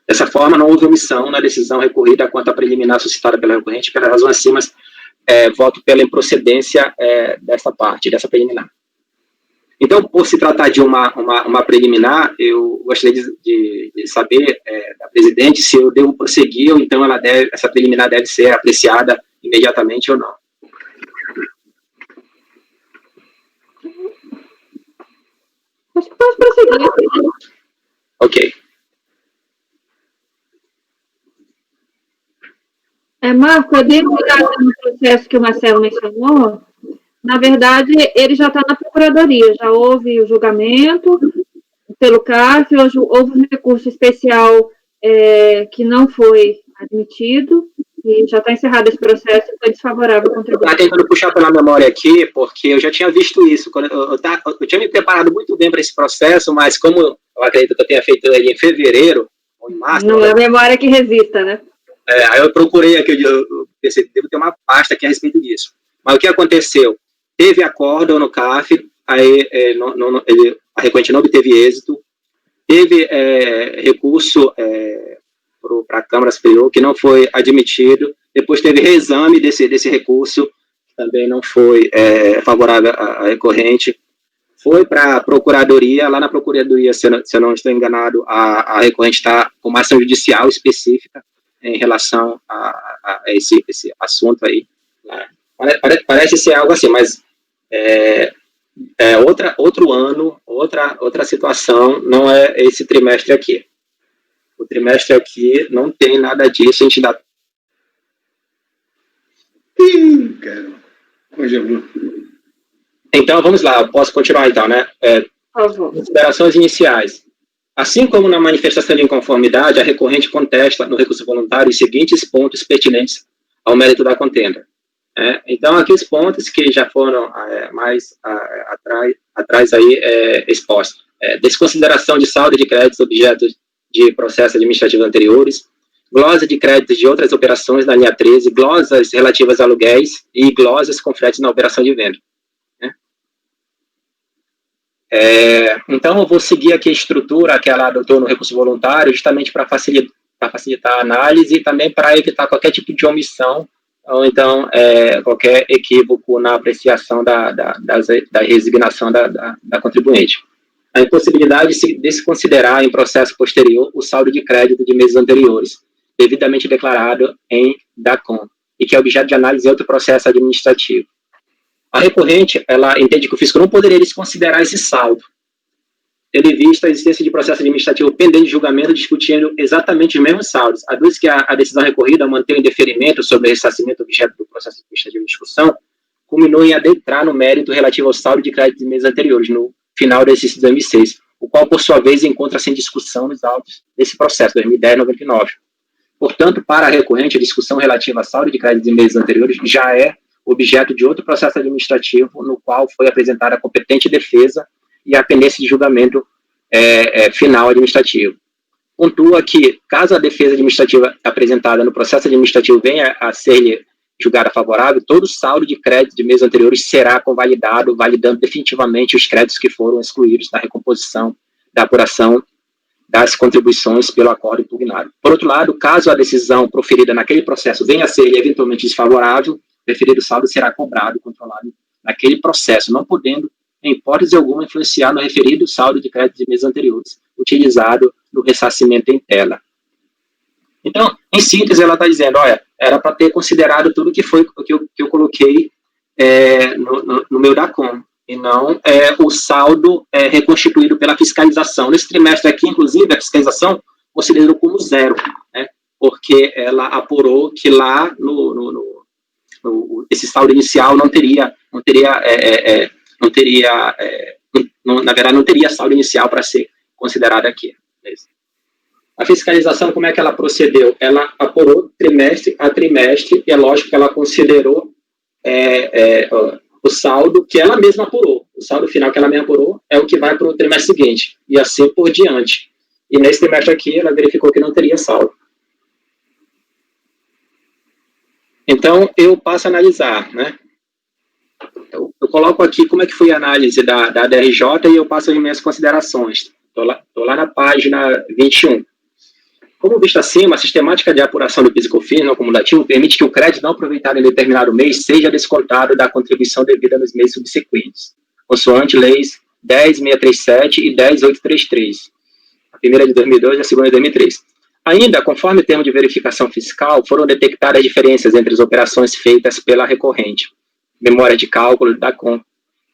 Dessa forma, não houve omissão na decisão recorrida quanto à preliminar suscitada pela recorrente. Pela razão acima, voto pela improcedência dessa parte, dessa preliminar. Então, por se tratar de uma preliminar, eu gostaria de saber da presidente se eu devo prosseguir ou então essa preliminar deve ser apreciada imediatamente ou não. Acho que pode prosseguir. Ok. Marco, eu dei uma olhada no processo que o Marcelo mencionou. Na verdade, ele já está na Procuradoria, já houve o julgamento pelo CARF, houve um recurso especial que não foi admitido, e já está encerrado esse processo e foi desfavorável ao contribuinte. Estou tentando puxar pela memória aqui, porque eu já tinha visto isso. Eu tinha me preparado muito bem para esse processo, mas como eu acredito que eu tenha feito ele em fevereiro, ou em março... Não é a memória que resista, né? Aí eu procurei aqui, eu pensei, devo ter uma pasta aqui a respeito disso. Mas o que aconteceu? Teve acórdão no CARF, aí a recorrente não obteve êxito, teve recurso para a Câmara Superior, que não foi admitido, depois teve reexame desse recurso, que também não foi favorável à recorrente, foi para a Procuradoria, lá na Procuradoria, se eu não estou enganado, a recorrente está com uma ação judicial específica em relação a esse assunto aí. Parece ser algo assim, mas outro ano, outra situação, não é esse trimestre aqui. O trimestre aqui não tem nada disso, a gente dá... Cara, congelou. Então, vamos lá, eu posso continuar então, né? Por favor. Considerações iniciais. Assim como na manifestação de inconformidade, a recorrente contesta no recurso voluntário os seguintes pontos pertinentes ao mérito da contenda. Então, aqui os pontos que já foram mais atrás aí expostos. Desconsideração de saldo de créditos objetos de processos administrativos anteriores, glosa de créditos de outras operações na linha 13, glosas relativas a aluguéis e glosas com fretes na operação de venda. Então, eu vou seguir aqui a estrutura que ela adotou no recurso voluntário, justamente para facilitar a análise e também para evitar qualquer tipo de omissão ou então qualquer equívoco na apreciação da resignação da contribuinte. A impossibilidade de se considerar em processo posterior o saldo de crédito de meses anteriores, devidamente declarado em DACOM, e que é objeto de análise em outro processo administrativo. A recorrente, ela entende que o fisco não poderia desconsiderar esse saldo, tendo vista a existência de processo administrativo pendente de julgamento discutindo exatamente os mesmos saldos. Aduz que a decisão recorrida mantém o indeferimento sobre o ressarcimento objeto do processo administrativo de discussão, culminou em adentrar no mérito relativo ao saldo de crédito de meses anteriores, no final do exercício de 2006, o qual, por sua vez, encontra-se em discussão nos autos desse processo, 2010-99. Portanto, para a recorrente, a discussão relativa a saldo de crédito de meses anteriores já é objeto de outro processo administrativo, no qual foi apresentada a competente defesa e a pendência de julgamento final administrativo. Pontua que, caso a defesa administrativa apresentada no processo administrativo venha a ser julgada favorável, todo saldo de crédito de meses anteriores será convalidado, validando definitivamente os créditos que foram excluídos da recomposição da apuração das contribuições pelo acordo impugnado. Por outro lado, caso a decisão proferida naquele processo venha a ser eventualmente desfavorável, o referido saldo será cobrado e controlado naquele processo, não podendo, em hipótese alguma, influenciar no referido saldo de crédito de meses anteriores, utilizado no ressarcimento em tela. Então, em síntese, ela está dizendo, olha, era para ter considerado tudo que eu coloquei no meu DACOM, e não o saldo reconstituído pela fiscalização. Nesse trimestre aqui, inclusive, a fiscalização considerou como zero, né, porque ela apurou que lá esse saldo inicial na verdade, não teria saldo inicial para ser considerado aqui. A fiscalização, como é que ela procedeu? Ela apurou trimestre a trimestre, e é lógico que ela considerou o saldo que ela mesma apurou. O saldo final que ela mesma apurou é o que vai para o trimestre seguinte, e assim por diante. E nesse trimestre aqui, ela verificou que não teria saldo. Então, eu passo a analisar, né? Eu coloco aqui como é que foi a análise da DRJ e eu passo as minhas considerações. Estou lá na página 21. Como visto acima, a sistemática de apuração do PIS e COFINS não cumulativo permite que o crédito não aproveitado em determinado mês seja descontado da contribuição devida nos meses subsequentes, consoante leis 10.637 e 10.833. A primeira é de 2002 e a segunda é de 2003. Ainda, conforme o termo de verificação fiscal, foram detectadas diferenças entre as operações feitas pela recorrente, memória de cálculo da DACOM,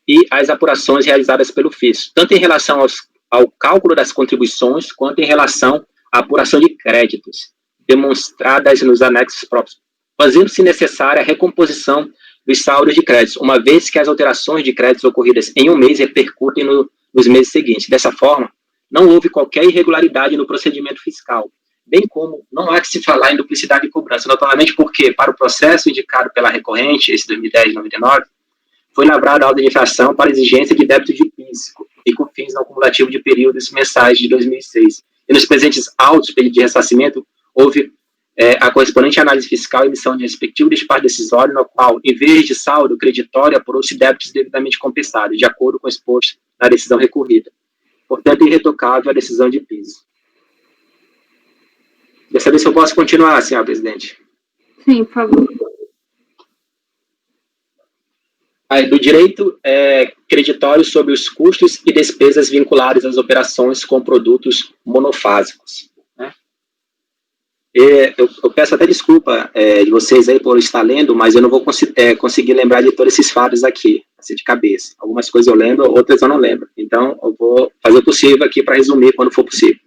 e as apurações realizadas pelo FIS, tanto em relação ao cálculo das contribuições, quanto em relação à apuração de créditos, demonstradas nos anexos próprios, fazendo-se necessária a recomposição dos saldos de créditos, uma vez que as alterações de créditos ocorridas em um mês repercutem nos meses seguintes. Dessa forma, não houve qualquer irregularidade no procedimento fiscal, bem como não há que se falar em duplicidade de cobrança, notoriamente porque, para o processo indicado pela recorrente, esse 2010-99, foi lavrada a ordem de infração para exigência de débito de PIS e COFINS no acumulativo de períodos mensais de 2006. E nos presentes autos de ressarcimento, houve a correspondente análise fiscal e emissão de respectivo despacho decisório, no qual, em vez de saldo creditório, apurou-se débitos devidamente compensados, de acordo com o exposto na decisão recorrida. Portanto, irretocável a decisão de PIS. Quer saber se eu posso continuar, senhora presidente? Sim, por favor. Do direito creditório sobre os custos e despesas vinculados às operações com produtos monofásicos. Né? Eu peço até desculpa de vocês aí por estar lendo, mas eu não vou conseguir lembrar de todos esses fatos aqui, assim, de cabeça. Algumas coisas eu lembro, outras eu não lembro. Então, eu vou fazer o possível aqui para resumir quando for possível.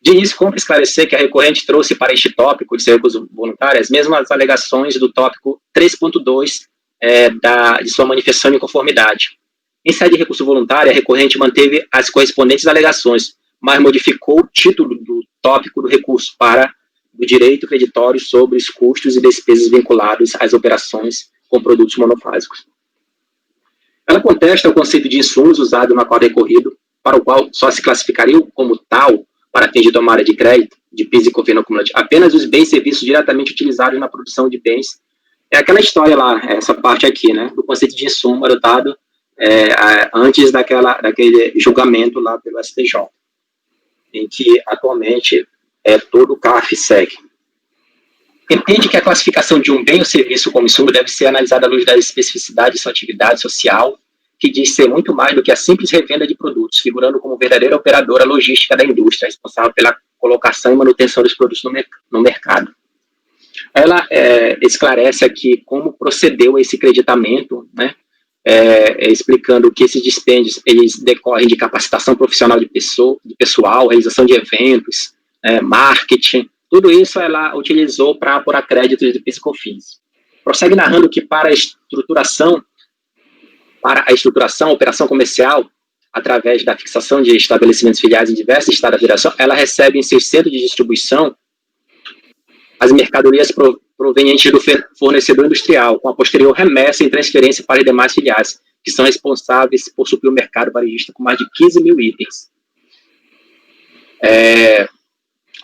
De início, cumpre esclarecer que a recorrente trouxe para este tópico de recurso voluntário as mesmas alegações do tópico 3.2 de sua manifestação de inconformidade. Em sede de recurso voluntário, a recorrente manteve as correspondentes alegações, mas modificou o título do tópico do recurso para o direito creditório sobre os custos e despesas vinculados às operações com produtos monofásicos. Ela contesta o conceito de insumos usado no acordo recorrido, para o qual só se classificaria como tal, para fins de tomada de crédito, de PIS e COFINS acumulativo, apenas os bens e serviços diretamente utilizados na produção de bens. É aquela história lá, essa parte aqui, né, do conceito de insumo adotado antes daquele julgamento lá pelo STJ, em que atualmente todo o CARF segue. Entende que a classificação de um bem ou serviço como insumo deve ser analisada à luz da especificidade de sua atividade social, que diz ser muito mais do que a simples revenda de produtos, figurando como verdadeira operadora logística da indústria, responsável pela colocação e manutenção dos produtos no mercado. Ela esclarece aqui como procedeu a esse creditamento, né, explicando que esses dispêndios eles decorrem de capacitação profissional de pessoal, realização de eventos, marketing, tudo isso ela utilizou para apurar créditos de PIS e COFINS. Prossegue narrando que para a estruturação, a operação comercial, através da fixação de estabelecimentos filiais em diversos estados da federação, ela recebe em seus centros de distribuição as mercadorias provenientes do fornecedor industrial, com a posterior remessa em transferência para as demais filiais, que são responsáveis por suprir o mercado varejista com mais de 15 mil itens.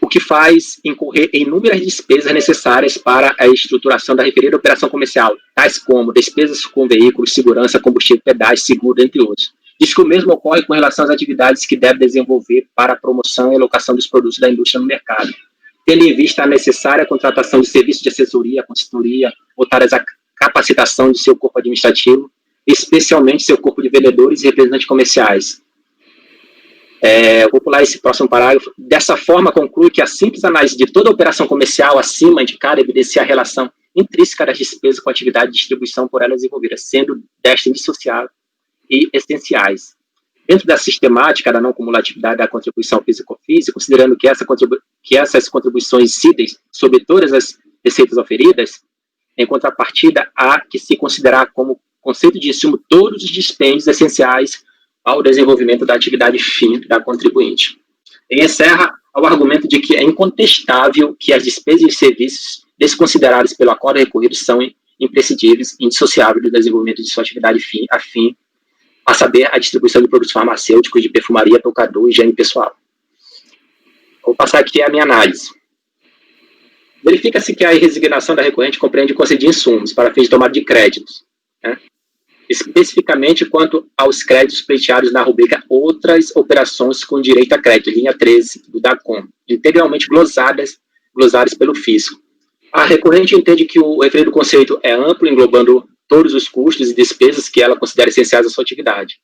O que faz incorrer em inúmeras despesas necessárias para a estruturação da referida operação comercial, tais como despesas com veículos, segurança, combustível, pedágio, seguro, entre outros. Diz que o mesmo ocorre com relação às atividades que deve desenvolver para a promoção e alocação dos produtos da indústria no mercado, tendo em vista a necessária contratação de serviços de assessoria, consultoria, voltadas à capacitação de seu corpo administrativo, especialmente seu corpo de vendedores e representantes comerciais. Vou pular esse próximo parágrafo. Dessa forma, conclui que a simples análise de toda a operação comercial acima indicada evidencia a relação intrínseca das despesas com a atividade de distribuição por elas desenvolvida, sendo desta indissociável e essenciais. Dentro da sistemática da não cumulatividade da contribuição PIS e COFINS, considerando que essas contribuições incidem sobre todas as receitas oferidas, em contrapartida, há que se considerar como conceito de insumo todos os dispêndios essenciais ao desenvolvimento da atividade fim da contribuinte. E encerra ao argumento de que é incontestável que as despesas e serviços desconsiderados pelo acordo recorrido são imprescindíveis e indissociáveis do desenvolvimento de sua atividade fim, a saber, a distribuição de produtos farmacêuticos, de perfumaria, tocador e higiene pessoal. Vou passar aqui a minha análise. Verifica-se que a resignação da recorrente compreende o conceito de insumos para fins de tomada de créditos, né? Especificamente quanto aos créditos pleiteados na rubrica Outras Operações com Direito a Crédito, linha 13 do DACOM, integralmente glosadas pelo fisco. A recorrente entende que o referido conceito é amplo, englobando todos os custos e despesas que ela considera essenciais à sua atividade.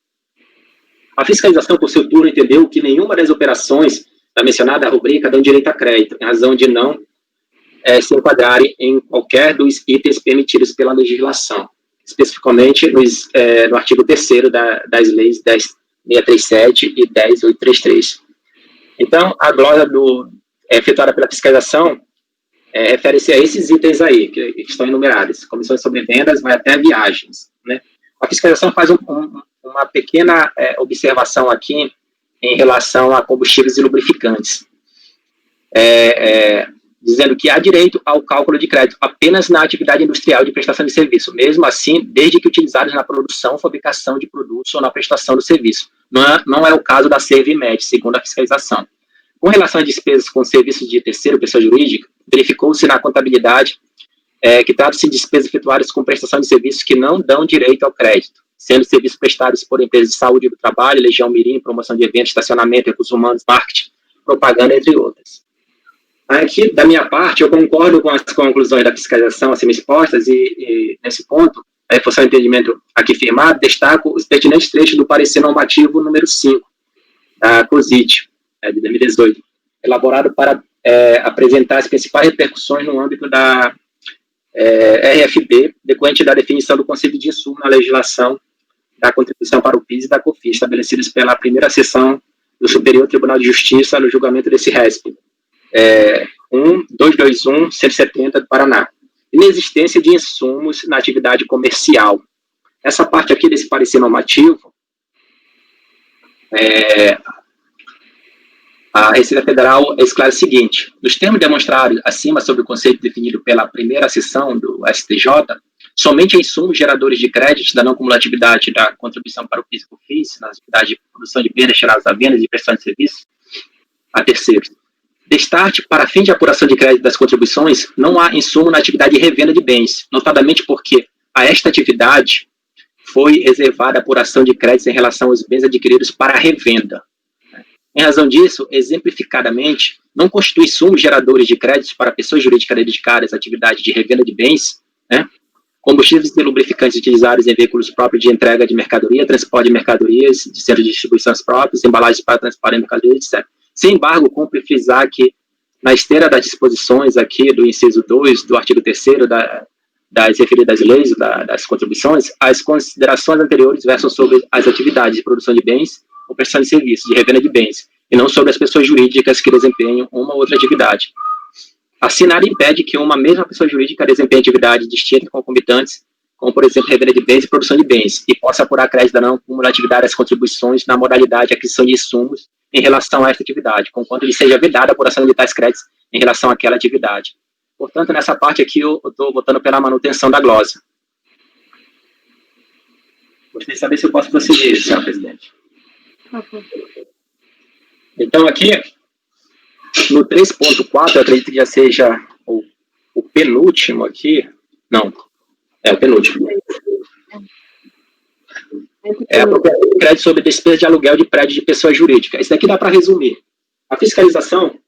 A fiscalização, por seu turno, entendeu que nenhuma das operações da mencionada rubrica dão direito a crédito, em razão de não se enquadrarem em qualquer dos itens permitidos pela legislação, especificamente no artigo 3º das leis 10.637 e 10.833. Então, a glosa efetuada pela fiscalização refere-se a esses itens aí, que estão enumerados. Comissões sobre vendas, vai até viagens, né? A fiscalização faz uma pequena observação aqui em relação a combustíveis e lubrificantes, dizendo que há direito ao cálculo de crédito apenas na atividade industrial de prestação de serviço, mesmo assim, desde que utilizados na produção, fabricação de produtos ou na prestação do serviço. Não é o caso da Servimed, segundo a fiscalização. Com relação a despesas com serviços de terceiro, pessoa jurídica, verificou-se na contabilidade que trata-se de despesas efetuadas com prestação de serviços que não dão direito ao crédito, sendo serviços prestados por empresas de saúde do trabalho, Legião Mirim, promoção de eventos, estacionamento, recursos humanos, marketing, propaganda, entre outras. Aqui, da minha parte, eu concordo com as conclusões da fiscalização acima expostas e nesse ponto, a reforçar o entendimento aqui firmado, destaco os pertinentes trechos do parecer normativo número 5, da COSIT, de 2018, elaborado para apresentar as principais repercussões no âmbito da RFB, decorrente da definição do conceito de insumo na legislação da contribuição para o PIS e da COFINS, estabelecidos pela primeira sessão do Superior Tribunal de Justiça no julgamento desse RESP, 221-170 do Paraná, inexistência de insumos na atividade comercial. Essa parte aqui desse parecer normativo, a Receita Federal esclarece o seguinte: nos termos demonstrados acima sobre o conceito definido pela primeira sessão do STJ, somente insumos geradores de crédito da não cumulatividade da contribuição para o PIS e COFINS, nas atividades de produção de bens destinados a vendas e prestação de serviços a terceiros. Destarte, para fim de apuração de crédito das contribuições, não há insumo na atividade de revenda de bens, notadamente porque a esta atividade foi reservada a apuração de créditos em relação aos bens adquiridos para a revenda. Em razão disso, exemplificadamente, não constitui insumos geradores de créditos para pessoas jurídicas dedicadas à atividade de revenda de bens, combustíveis e lubrificantes utilizados em veículos próprios de entrega de mercadoria, transporte de mercadorias, de centros de distribuições próprios, embalagens para transporte de mercadorias, etc. Sem embargo, cumpre frisar que, na esteira das disposições aqui do inciso 2 do artigo 3º das referidas leis, das contribuições, as considerações anteriores versam sobre as atividades de produção de bens ou prestação de serviços, de revenda de bens, e não sobre as pessoas jurídicas que desempenham uma ou outra atividade. Assim, nada impede que uma mesma pessoa jurídica desempenhe atividades distintas e concomitantes, como, por exemplo, revenda de bens e produção de bens, e possa apurar crédito da não cumulatividade das contribuições na modalidade de aquisição de insumos em relação a esta atividade, conquanto lhe seja vedada a apuração de tais créditos em relação àquela atividade. Portanto, nessa parte aqui, eu estou votando pela manutenção da glosa. Gostaria de saber se eu posso prosseguir, senhor presidente. Então, aqui, no 3.4, eu acredito que já seja o penúltimo aqui. Não, é o penúltimo. Crédito sobre despesa de aluguel de prédio de pessoa jurídica. Isso daqui dá para resumir. A fiscalização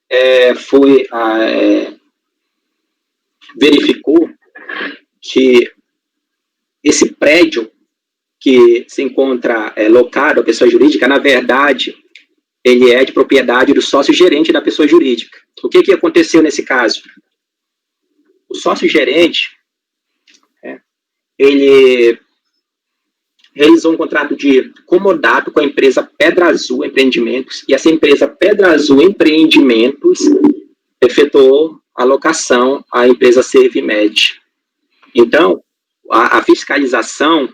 verificou que esse prédio que se encontra locado a pessoa jurídica, na verdade, ele é de propriedade do sócio-gerente da pessoa jurídica. O que aconteceu nesse caso? O sócio-gerente, ele realizou um contrato de comodato com a empresa Pedra Azul Empreendimentos, e essa empresa Pedra Azul Empreendimentos efetuou a locação à empresa Servimed. Então, a fiscalização,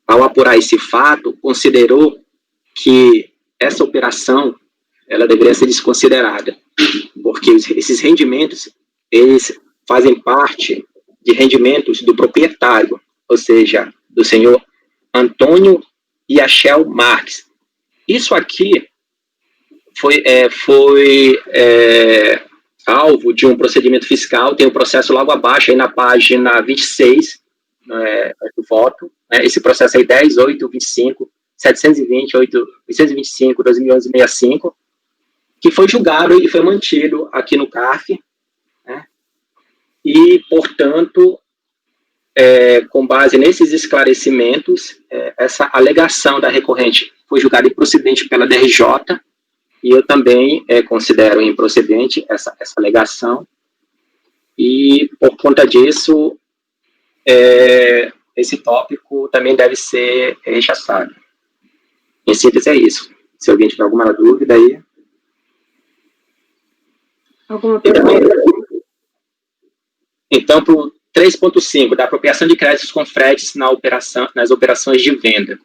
ao apurar esse fato, considerou que essa operação ela deveria ser desconsiderada, porque esses rendimentos, eles fazem parte de rendimentos do proprietário, ou seja, do senhor Antônio Yachel Marques. Isso aqui foi alvo de um procedimento fiscal, tem o processo logo abaixo, aí na página 26 do voto, esse processo aí 10.825, 725, 2011-65, que foi julgado e foi mantido aqui no CARF, e, portanto, com base nesses esclarecimentos, essa alegação da recorrente foi julgada improcedente pela DRJ, e eu também considero improcedente essa alegação, e por conta disso, esse tópico também deve ser rechaçado. Em síntese é isso. Se alguém tiver alguma dúvida aí... Alguma pergunta? Então, para o 3.5, da apropriação de créditos com fretes nas operações de venda.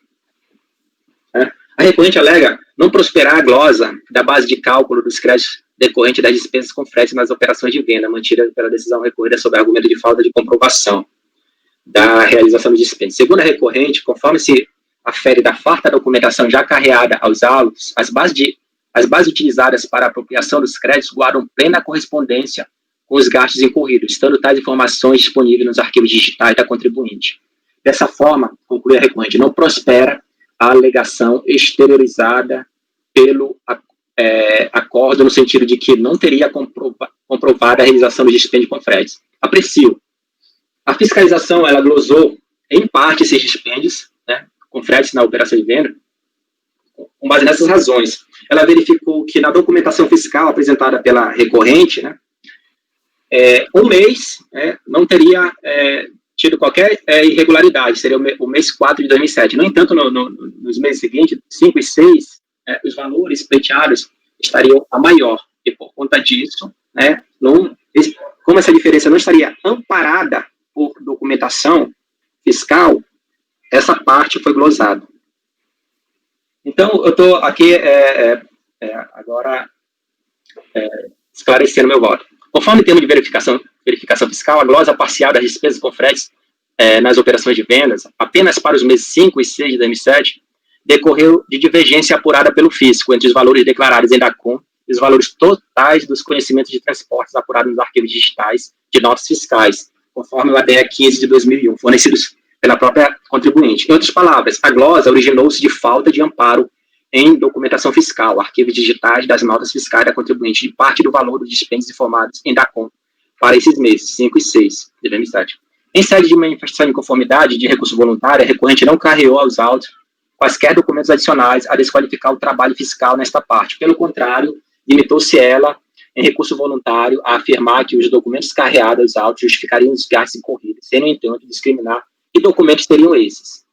A recorrente alega não prosperar a glosa da base de cálculo dos créditos decorrente das despesas com fretes nas operações de venda, mantida pela decisão recorrida sob argumento de falta de comprovação da realização do dispêndio. Segundo a recorrente, conforme se afere da farta documentação já carreada aos autos, as bases utilizadas para a apropriação dos créditos guardam plena correspondência com os gastos incorridos, estando tais informações disponíveis nos arquivos digitais da contribuinte. Dessa forma, conclui a recorrente, não prospera a alegação exteriorizada pelo acordo, no sentido de que não teria comprovado a realização do dispêndio com fretes. Aprecio. A fiscalização, ela glosou, em parte, esses dispêndios, com fretes na operação de venda, com base nessas razões. Ela verificou que na documentação fiscal apresentada pela recorrente, um mês não teria tido qualquer irregularidade, seria o mês 4 de 2007. No entanto, nos meses seguintes, 5 e 6, os valores pleiteados estariam a maior, e por conta disso, como essa diferença não estaria amparada por documentação fiscal, essa parte foi glosada. Então, eu estou aqui agora esclarecendo meu voto. Conforme o termo de verificação fiscal, a glosa parcial das despesas com fretes nas operações de vendas, apenas para os meses 5 e 6 de 2007, decorreu de divergência apurada pelo fisco entre os valores declarados em DACOM e os valores totais dos conhecimentos de transportes apurados nos arquivos digitais de notas fiscais, conforme o ADE 15 de 2001, fornecidos pela própria contribuinte. Em outras palavras, a glosa originou-se de falta de amparo em documentação fiscal, arquivos digitais das notas fiscais da contribuinte, de parte do valor dos dispêndios informados em DACOM para esses meses, 5 e 6 de 2007. Em sede de manifestação de conformidade de recurso voluntário, a recorrente não carreou aos autos quaisquer documentos adicionais a desqualificar o trabalho fiscal nesta parte. Pelo contrário, limitou-se ela, em recurso voluntário, a afirmar que os documentos carreados aos autos justificariam os gastos incorridos, sem, no entanto, discriminar que documentos seriam esses.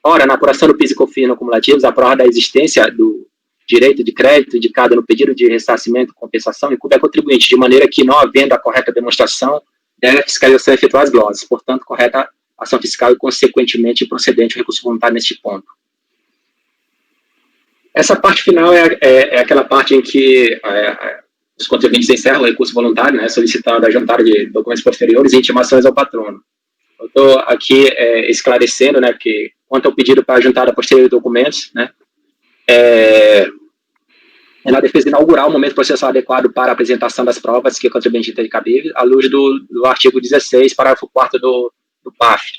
Ora, na apuração do PIS e COFINS não cumulativos, a prova da existência do direito de crédito indicado no pedido de ressarcimento e compensação incube a contribuinte, de maneira que, não havendo a correta demonstração, deve a fiscalização efetuar as glosas. Portanto, correta ação fiscal e, consequentemente, procedente o recurso voluntário neste ponto. Essa parte final é aquela parte em que os contribuintes encerram o recurso voluntário, solicitando a juntada de documentos posteriores e intimações ao patrono. Eu estou aqui esclarecendo, que quanto ao pedido para a juntada posterior de documentos, é na defesa inaugurar o momento processual adequado para a apresentação das provas que o contribuinte entende cabível, à luz do artigo 16, parágrafo 4º do PAF,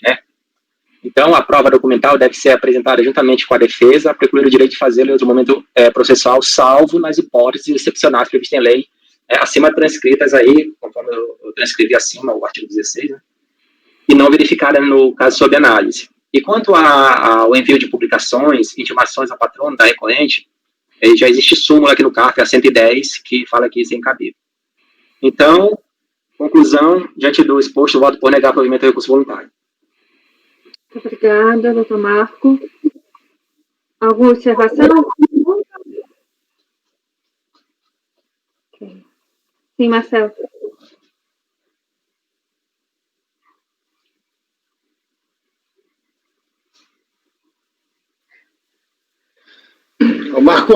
Então, a prova documental deve ser apresentada juntamente com a defesa, precluindo o direito de fazê-lo em outro momento processual, salvo nas hipóteses excepcionais previstas em lei, acima transcritas aí, conforme eu transcrevi acima, o artigo 16, e não verificada no caso sob análise. E quanto ao envio de publicações, intimações ao patrono da recorrente, já existe súmula aqui no CARF, a 110, que fala que isso é incabível. Então, conclusão, diante do exposto, voto por negar provimento do recurso voluntário. Obrigada, doutor Marco. Alguma observação? Okay. Sim, Marcelo. Marco,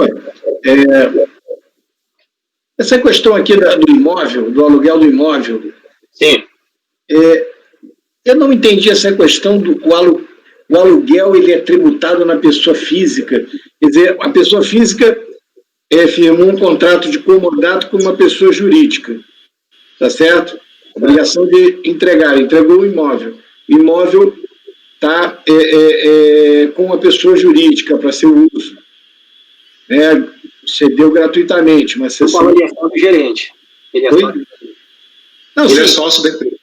essa questão aqui do imóvel, do aluguel do imóvel. Sim. Eu não entendi essa questão o aluguel, ele é tributado na pessoa física. Quer dizer, a pessoa física firmou um contrato de comodato com uma pessoa jurídica, tá certo? Obrigação de entregar, entregou o imóvel. O imóvel está com uma pessoa jurídica para seu uso. Cedeu gratuitamente, mas você sabe... do gerente. Ele é sócio. Não, ele é sócio da empresa.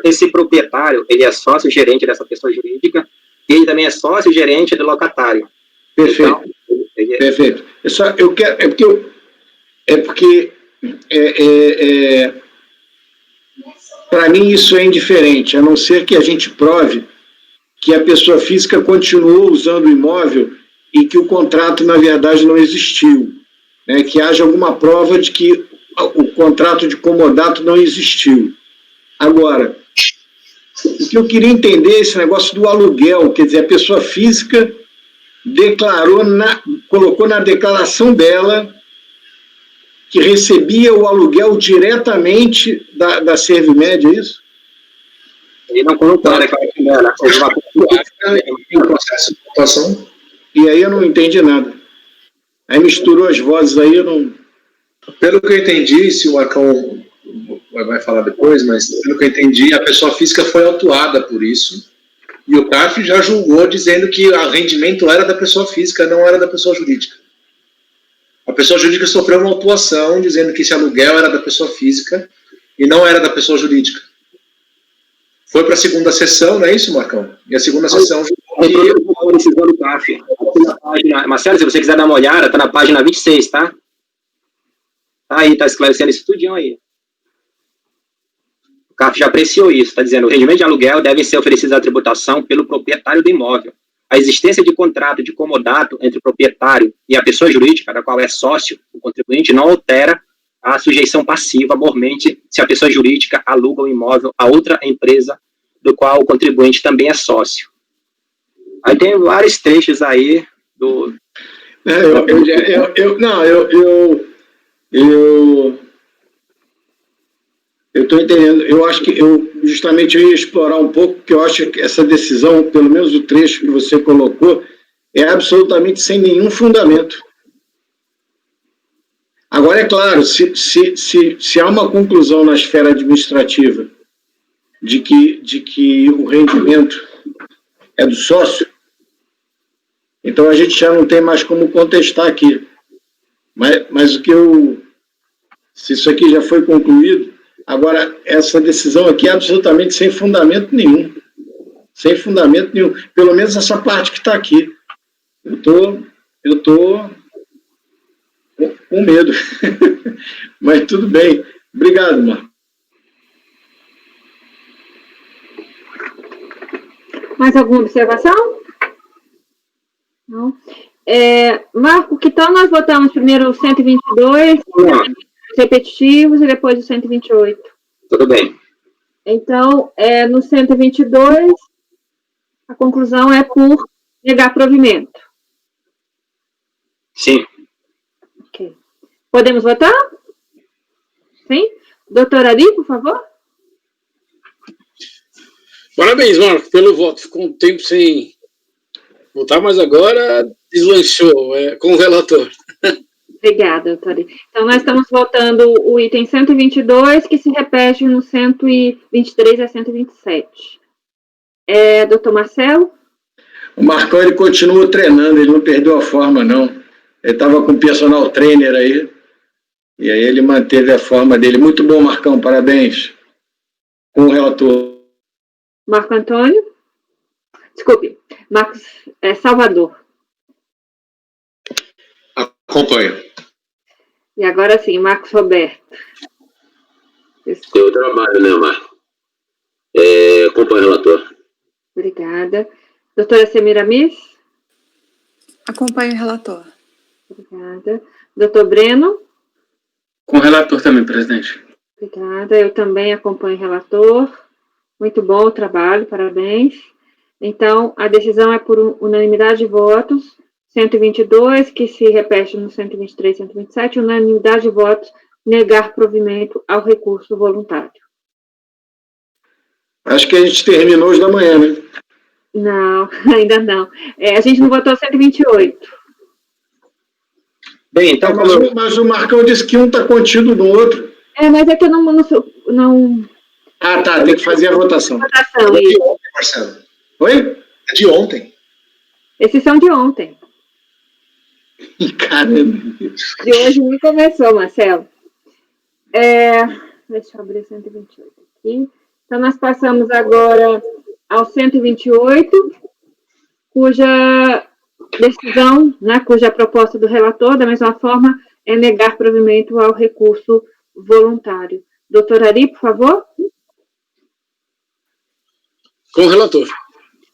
esse proprietário, ele é sócio-gerente dessa pessoa jurídica e ele também é sócio-gerente do locatário. Perfeito. Então, Perfeito. Para mim isso é indiferente, a não ser que a gente prove que a pessoa física continuou usando o imóvel e que o contrato, na verdade, não existiu. Né? Que haja alguma prova de que o contrato de comodato não existiu. Agora, o que eu queria entender é esse negócio do aluguel, quer dizer, a pessoa física colocou na declaração dela que recebia o aluguel diretamente da Servimed, é isso? Ele não colocou na declaração dela. Em processo de votação. E aí eu não entendi nada. Aí misturou as vozes aí, eu não... Pelo que eu entendi, se o Marcão vai falar depois, mas pelo que eu entendi, a pessoa física foi autuada por isso, e o CARF já julgou dizendo que o rendimento era da pessoa física, não era da pessoa jurídica. A pessoa jurídica sofreu uma autuação dizendo que esse aluguel era da pessoa física e não era da pessoa jurídica. Foi para a segunda sessão, não é isso, Marcão? E a segunda sessão... decisão do CARF. Marcelo, se você quiser dar uma olhada, está na página 26, tá? Tá aí, está esclarecendo isso tudinho aí. O CARF já apreciou isso, está dizendo, o rendimento de aluguel deve ser oferecido à tributação pelo proprietário do imóvel. A existência de contrato de comodato entre o proprietário e a pessoa jurídica, da qual é sócio, o contribuinte, não altera a sujeição passiva, mormente, se a pessoa jurídica aluga o imóvel a outra empresa, do qual o contribuinte também é sócio. Aí tem vários trechos aí do... Eu estou entendendo. Eu acho que eu ia explorar um pouco, porque eu acho que essa decisão, pelo menos o trecho que você colocou, é absolutamente sem nenhum fundamento. Agora, é claro, se há uma conclusão na esfera administrativa de que o rendimento é do sócio, então a gente já não tem mais como contestar aqui. Mas se isso aqui já foi concluído, agora essa decisão aqui é absolutamente sem fundamento nenhum. Sem fundamento nenhum. Pelo menos essa parte que está aqui. Eu tô com medo. Mas tudo bem. Obrigado, Marco. Mais alguma observação? Não. Marco, que tal nós votamos primeiro o 122, repetitivos, e depois o 128? Tudo bem. Então, no 122, a conclusão é por negar provimento. Sim. Ok. Podemos votar? Sim? Doutor Ari, por favor? Parabéns, Marco, pelo voto. Ficou um tempo sem votar, mas agora deslanchou com o relator. Obrigada, doutor Ari. Então, nós estamos votando o item 122, que se repete no 123 a 127. Doutor Marcelo? O Marcão, ele continua treinando, ele não perdeu a forma, não. Ele estava com o personal trainer aí, e aí ele manteve a forma dele. Muito bom, Marcão, parabéns. Com o relator. Marco Antônio? Desculpe, Marcos Salvador. Acompanho. E agora sim, Marcos Roberto. Eu trabalho, né, Marco? Acompanho o relator. Obrigada. Doutora Semiramis? Acompanho o relator. Obrigada. Doutor Breno? Com o relator também, presidente. Obrigada. Eu também acompanho o relator. Muito bom o trabalho, parabéns. Então, a decisão é por unanimidade de votos. 122, que se repete no 123 e 127, unanimidade de votos, negar provimento ao recurso voluntário. Acho que a gente terminou os da manhã, né? Não, ainda não. A gente não votou 128. Bem, então... Mas o Marcão disse que um está contido no outro. Mas é que eu não... Ah, tá, tem que fazer a votação. Votação, É de isso. ontem, Marcelo. Oi? É de ontem. Esses são de ontem. Caramba. De hoje nem começou, Marcelo. Deixa eu abrir 128 aqui. Então, nós passamos agora ao 128, cuja decisão, né, cuja proposta do relator, da mesma forma, é negar provimento ao recurso voluntário. Doutor Ari, por favor. Com o relator.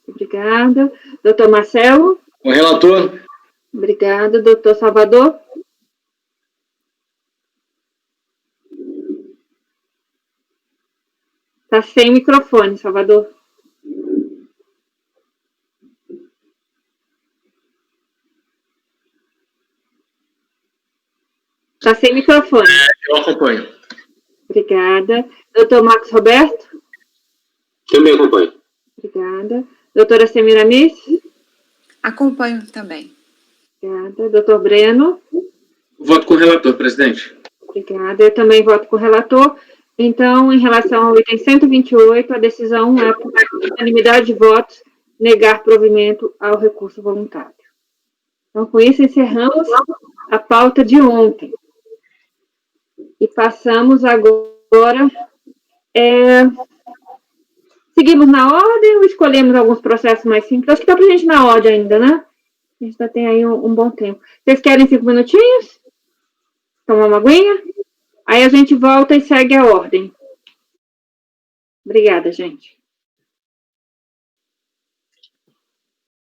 Obrigada. Doutor Marcelo. Com o relator. Obrigada. Doutor Salvador. Está sem microfone, Salvador. Está sem microfone. Eu acompanho. Obrigada. Doutor Marcos Roberto? Também acompanho. Obrigada. Doutora Semiramis? Acompanho também. Obrigada. Doutor Breno? Voto com o relator, presidente. Obrigada. Eu também voto com o relator. Então, em relação ao item 128, a decisão é, por unanimidade de votos, negar provimento ao recurso voluntário. Então, com isso, encerramos a pauta de ontem. E passamos agora... seguimos na ordem ou escolhemos alguns processos mais simples? Acho que está para a gente na ordem ainda, né? A gente ainda tem aí um bom tempo. Vocês querem 5 minutinhos? Tomar uma aguinha? Aí a gente volta e segue a ordem. Obrigada, gente.